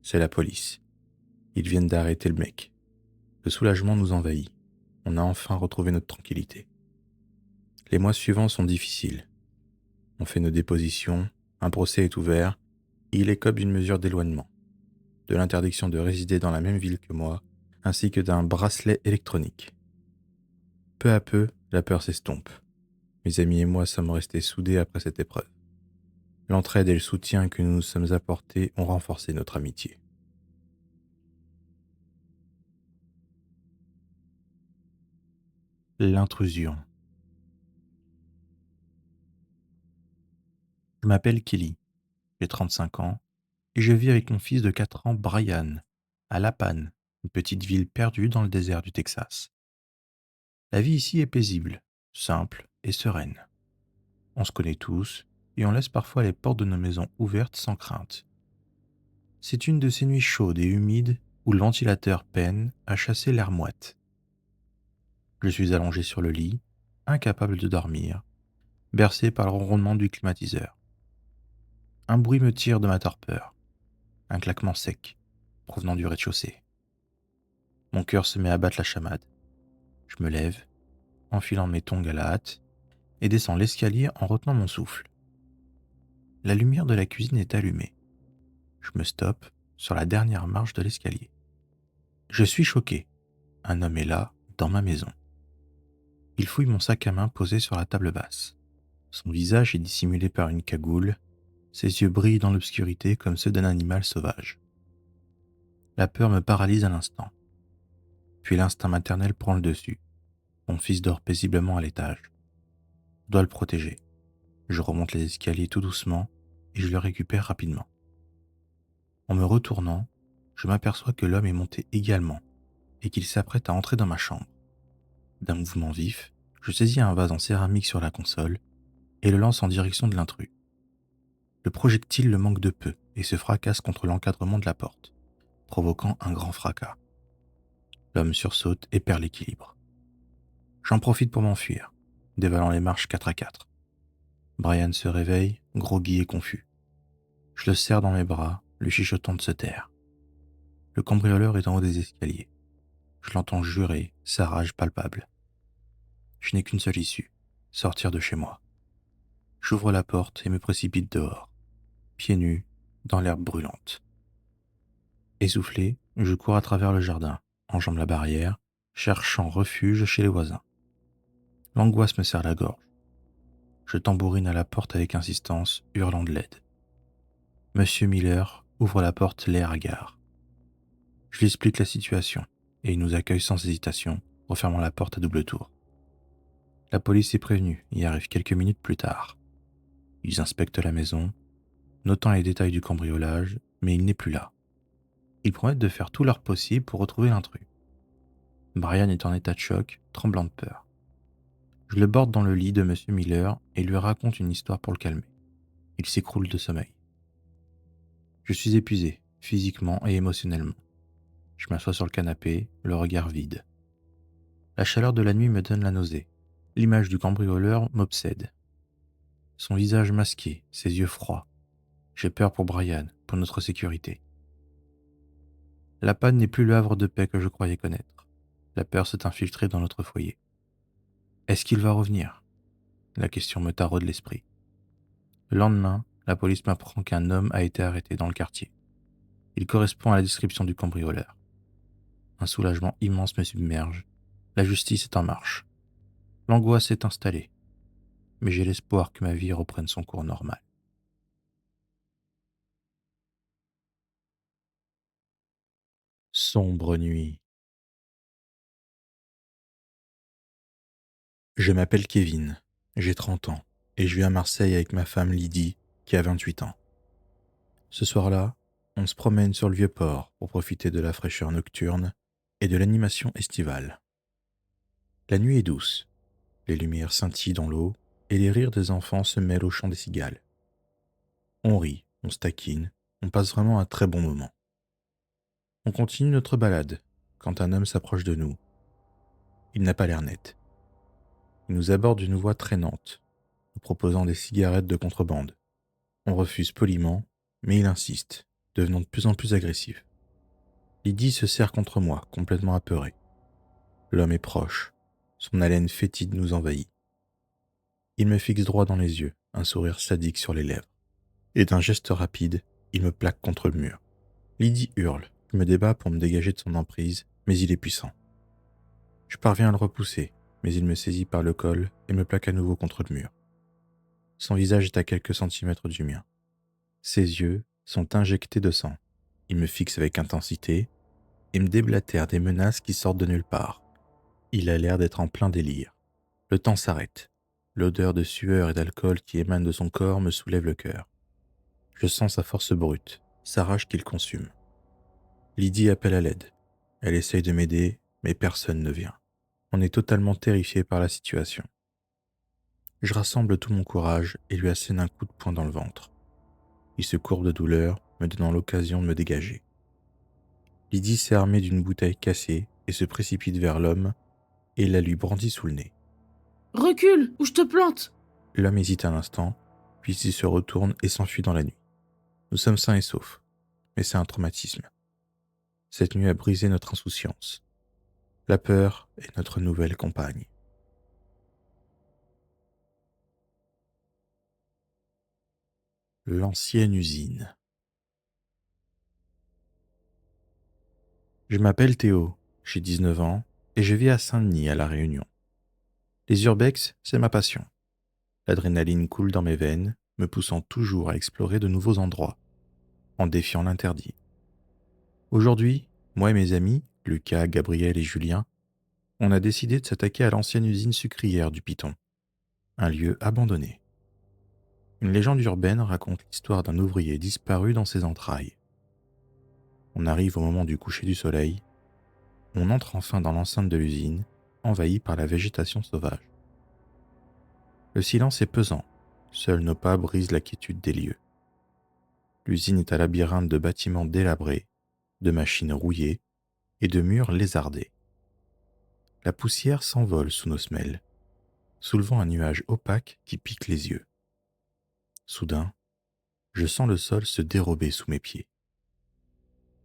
C'est la police. Ils viennent d'arrêter le mec. Le soulagement nous envahit. On a enfin retrouvé notre tranquillité. Les mois suivants sont difficiles. On fait nos dépositions, un procès est ouvert, et il écope d'une mesure d'éloignement, de l'interdiction de résider dans la même ville que moi, ainsi que d'un bracelet électronique. Peu à peu, la peur s'estompe. Mes amis et moi sommes restés soudés après cette épreuve. L'entraide et le soutien que nous nous sommes apportés ont renforcé notre amitié. L'intrusion. Je m'appelle Kelly, j'ai 35 ans, et je vis avec mon fils de 4 ans, Brian, à La Panne, une petite ville perdue dans le désert du Texas. La vie ici est paisible, simple et sereine. On se connaît tous, et on laisse parfois les portes de nos maisons ouvertes sans crainte. C'est une de ces nuits chaudes et humides où le ventilateur peine à chasser l'air moite. Je suis allongé sur le lit, incapable de dormir, bercé par le ronronnement du climatiseur. Un bruit me tire de ma torpeur, un claquement sec, provenant du rez-de-chaussée. Mon cœur se met à battre la chamade. Je me lève, enfilant mes tongs à la hâte, et descends l'escalier en retenant mon souffle. La lumière de la cuisine est allumée. Je me stoppe sur la dernière marche de l'escalier. Je suis choqué. Un homme est là, dans ma maison. Il fouille mon sac à main posé sur la table basse. Son visage est dissimulé par une cagoule. Ses yeux brillent dans l'obscurité comme ceux d'un animal sauvage. La peur me paralyse un instant. Puis l'instinct maternel prend le dessus. Mon fils dort paisiblement à l'étage. Je dois le protéger. Je remonte les escaliers tout doucement et je le récupère rapidement. En me retournant, je m'aperçois que l'homme est monté également et qu'il s'apprête à entrer dans ma chambre. D'un mouvement vif, Je saisis un vase en céramique sur la console et le lance en direction de l'intrus. Le projectile le manque de peu et se fracasse contre l'encadrement de la porte, provoquant un grand fracas. L'homme sursaute et perd l'équilibre. J'en profite pour m'enfuir, dévalant les marches 4 à 4. Brian se réveille, groggy et confus. Je le serre dans mes bras, lui chuchotant de se taire. Le cambrioleur est en haut des escaliers. Je l'entends jurer, sa rage palpable. Je n'ai qu'une seule issue, sortir de chez moi. J'ouvre la porte et me précipite dehors, pieds nus, dans l'herbe brûlante. Essoufflé, je cours à travers le jardin, enjambe la barrière, cherchant refuge chez les voisins. L'angoisse me serre la gorge. Je tambourine à la porte avec insistance, hurlant de l'aide. Monsieur Miller ouvre la porte l'air hagard. Je lui explique la situation et il nous accueille sans hésitation, refermant la porte à double tour. La police est prévenue et arrive quelques minutes plus tard. Ils inspectent la maison, notant les détails du cambriolage, mais il n'est plus là. Ils promettent de faire tout leur possible pour retrouver l'intrus. Brian est en état de choc, tremblant de peur. Je le borde dans le lit de Monsieur Miller et lui raconte une histoire pour le calmer. Il s'écroule de sommeil. Je suis épuisé, physiquement et émotionnellement. Je m'assois sur le canapé, le regard vide. La chaleur de la nuit me donne la nausée. L'image du cambrioleur m'obsède. Son visage masqué, ses yeux froids. J'ai peur pour Brian, pour notre sécurité. La panne n'est plus le havre de paix que je croyais connaître. La peur s'est infiltrée dans notre foyer. Est-ce qu'il va revenir ? La question me taraude l'esprit. Le lendemain, la police m'apprend qu'un homme a été arrêté dans le quartier. Il correspond à la description du cambrioleur. Un soulagement immense me submerge. La justice est en marche. L'angoisse s'est installée. Mais j'ai l'espoir que ma vie reprenne son cours normal. Sombre nuit. Je m'appelle Kevin, j'ai 30 ans, et je vis à Marseille avec ma femme Lydie, qui a 28 ans. Ce soir-là, on se promène sur le Vieux-Port pour profiter de la fraîcheur nocturne et de l'animation estivale. La nuit est douce, les lumières scintillent dans l'eau et les rires des enfants se mêlent au chant des cigales. On rit, on se taquine, on passe vraiment un très bon moment. On continue notre balade quand un homme s'approche de nous. Il n'a pas l'air net. Il nous aborde d'une voix traînante, nous proposant des cigarettes de contrebande. On refuse poliment, mais il insiste, devenant de plus en plus agressif. Lydie se serre contre moi, complètement apeurée. L'homme est proche, son haleine fétide nous envahit. Il me fixe droit dans les yeux, un sourire sadique sur les lèvres. Et d'un geste rapide, il me plaque contre le mur. Lydie hurle, je me débat pour me dégager de son emprise, mais il est puissant. Je parviens à le repousser, mais il me saisit par le col et me plaque à nouveau contre le mur. Son visage est à quelques centimètres du mien. Ses yeux sont injectés de sang. Il me fixe avec intensité et me déblatère des menaces qui sortent de nulle part. Il a l'air d'être en plein délire. Le temps s'arrête. L'odeur de sueur et d'alcool qui émane de son corps me soulève le cœur. Je sens sa force brute, sa rage qu'il consume. Lydie appelle à l'aide. Elle essaye de m'aider, mais personne ne vient. On est totalement terrifié par la situation. Je rassemble tout mon courage et lui assène un coup de poing dans le ventre. Il se courbe de douleur, me donnant l'occasion de me dégager. Lydie s'est armée d'une bouteille cassée et se précipite vers l'homme et la lui brandit sous le nez. « Recule, ou je te plante !» L'homme hésite un instant, puis il se retourne et s'enfuit dans la nuit. Nous sommes sains et saufs, mais c'est un traumatisme. Cette nuit a brisé notre insouciance. La peur est notre nouvelle compagne. L'ancienne usine. Je m'appelle Théo, j'ai 19 ans et je vis à Saint-Denis à La Réunion. Les urbex, c'est ma passion. L'adrénaline coule dans mes veines, me poussant toujours à explorer de nouveaux endroits, en défiant l'interdit. Aujourd'hui, moi et mes amis, Lucas, Gabriel et Julien, on a décidé de s'attaquer à l'ancienne usine sucrière du Piton, un lieu abandonné. Une légende urbaine raconte l'histoire d'un ouvrier disparu dans ses entrailles. On arrive au moment du coucher du soleil, on entre enfin dans l'enceinte de l'usine, envahie par la végétation sauvage. Le silence est pesant. Seuls nos pas brisent la quiétude des lieux. L'usine est un labyrinthe de bâtiments délabrés, de machines rouillées et de murs lézardés. La poussière s'envole sous nos semelles, soulevant un nuage opaque qui pique les yeux. Soudain, je sens le sol se dérober sous mes pieds.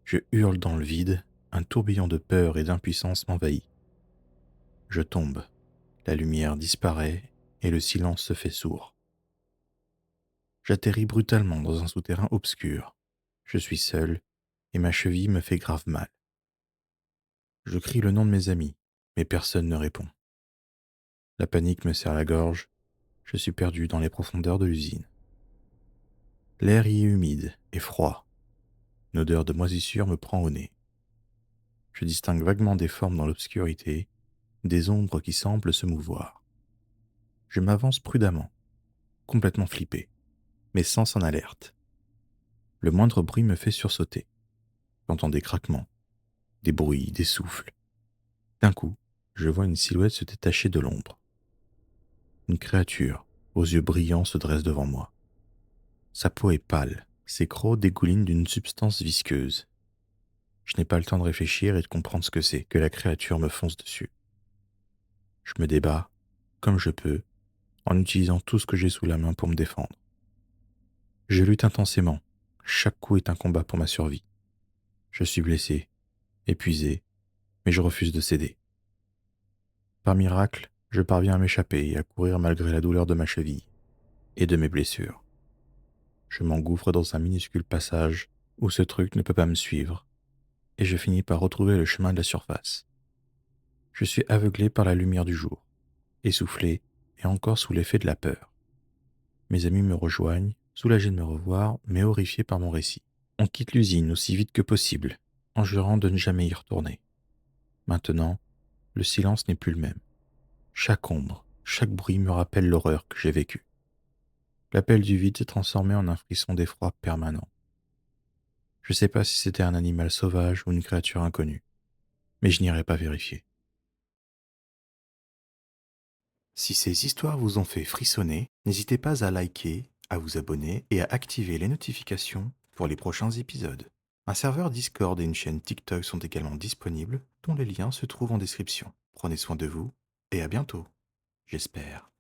Je hurle dans le vide, un tourbillon de peur et d'impuissance m'envahit. Je tombe, la lumière disparaît et le silence se fait sourd. J'atterris brutalement dans un souterrain obscur. Je suis seul et ma cheville me fait grave mal. Je crie le nom de mes amis, mais personne ne répond. La panique me serre la gorge, je suis perdu dans les profondeurs de l'usine. L'air y est humide et froid. Une odeur de moisissure me prend au nez. Je distingue vaguement des formes dans l'obscurité, des ombres qui semblent se mouvoir. Je m'avance prudemment, complètement flippé, mes sens en alerte. Le moindre bruit me fait sursauter. J'entends des craquements, des bruits, des souffles. D'un coup, je vois une silhouette se détacher de l'ombre. Une créature, aux yeux brillants, se dresse devant moi. Sa peau est pâle, ses crocs dégoulinent d'une substance visqueuse. Je n'ai pas le temps de réfléchir et de comprendre ce que c'est que la créature me fonce dessus. Je me débats, comme je peux, en utilisant tout ce que j'ai sous la main pour me défendre. Je lutte intensément, chaque coup est un combat pour ma survie. Je suis blessé, épuisé, mais je refuse de céder. Par miracle, je parviens à m'échapper et à courir malgré la douleur de ma cheville et de mes blessures. Je m'engouffre dans un minuscule passage où ce truc ne peut pas me suivre, et je finis par retrouver le chemin de la surface. Je suis aveuglé par la lumière du jour, essoufflé et encore sous l'effet de la peur. Mes amis me rejoignent, soulagés de me revoir, mais horrifiés par mon récit. On quitte l'usine aussi vite que possible, en jurant de ne jamais y retourner. Maintenant, le silence n'est plus le même. Chaque ombre, chaque bruit me rappelle l'horreur que j'ai vécue. L'appel du vide s'est transformé en un frisson d'effroi permanent. Je ne sais pas si c'était un animal sauvage ou une créature inconnue, mais je n'irai pas vérifier. Si ces histoires vous ont fait frissonner, n'hésitez pas à liker, à vous abonner et à activer les notifications pour les prochains épisodes. Un serveur Discord et une chaîne TikTok sont également disponibles, dont les liens se trouvent en description. Prenez soin de vous et à bientôt, j'espère.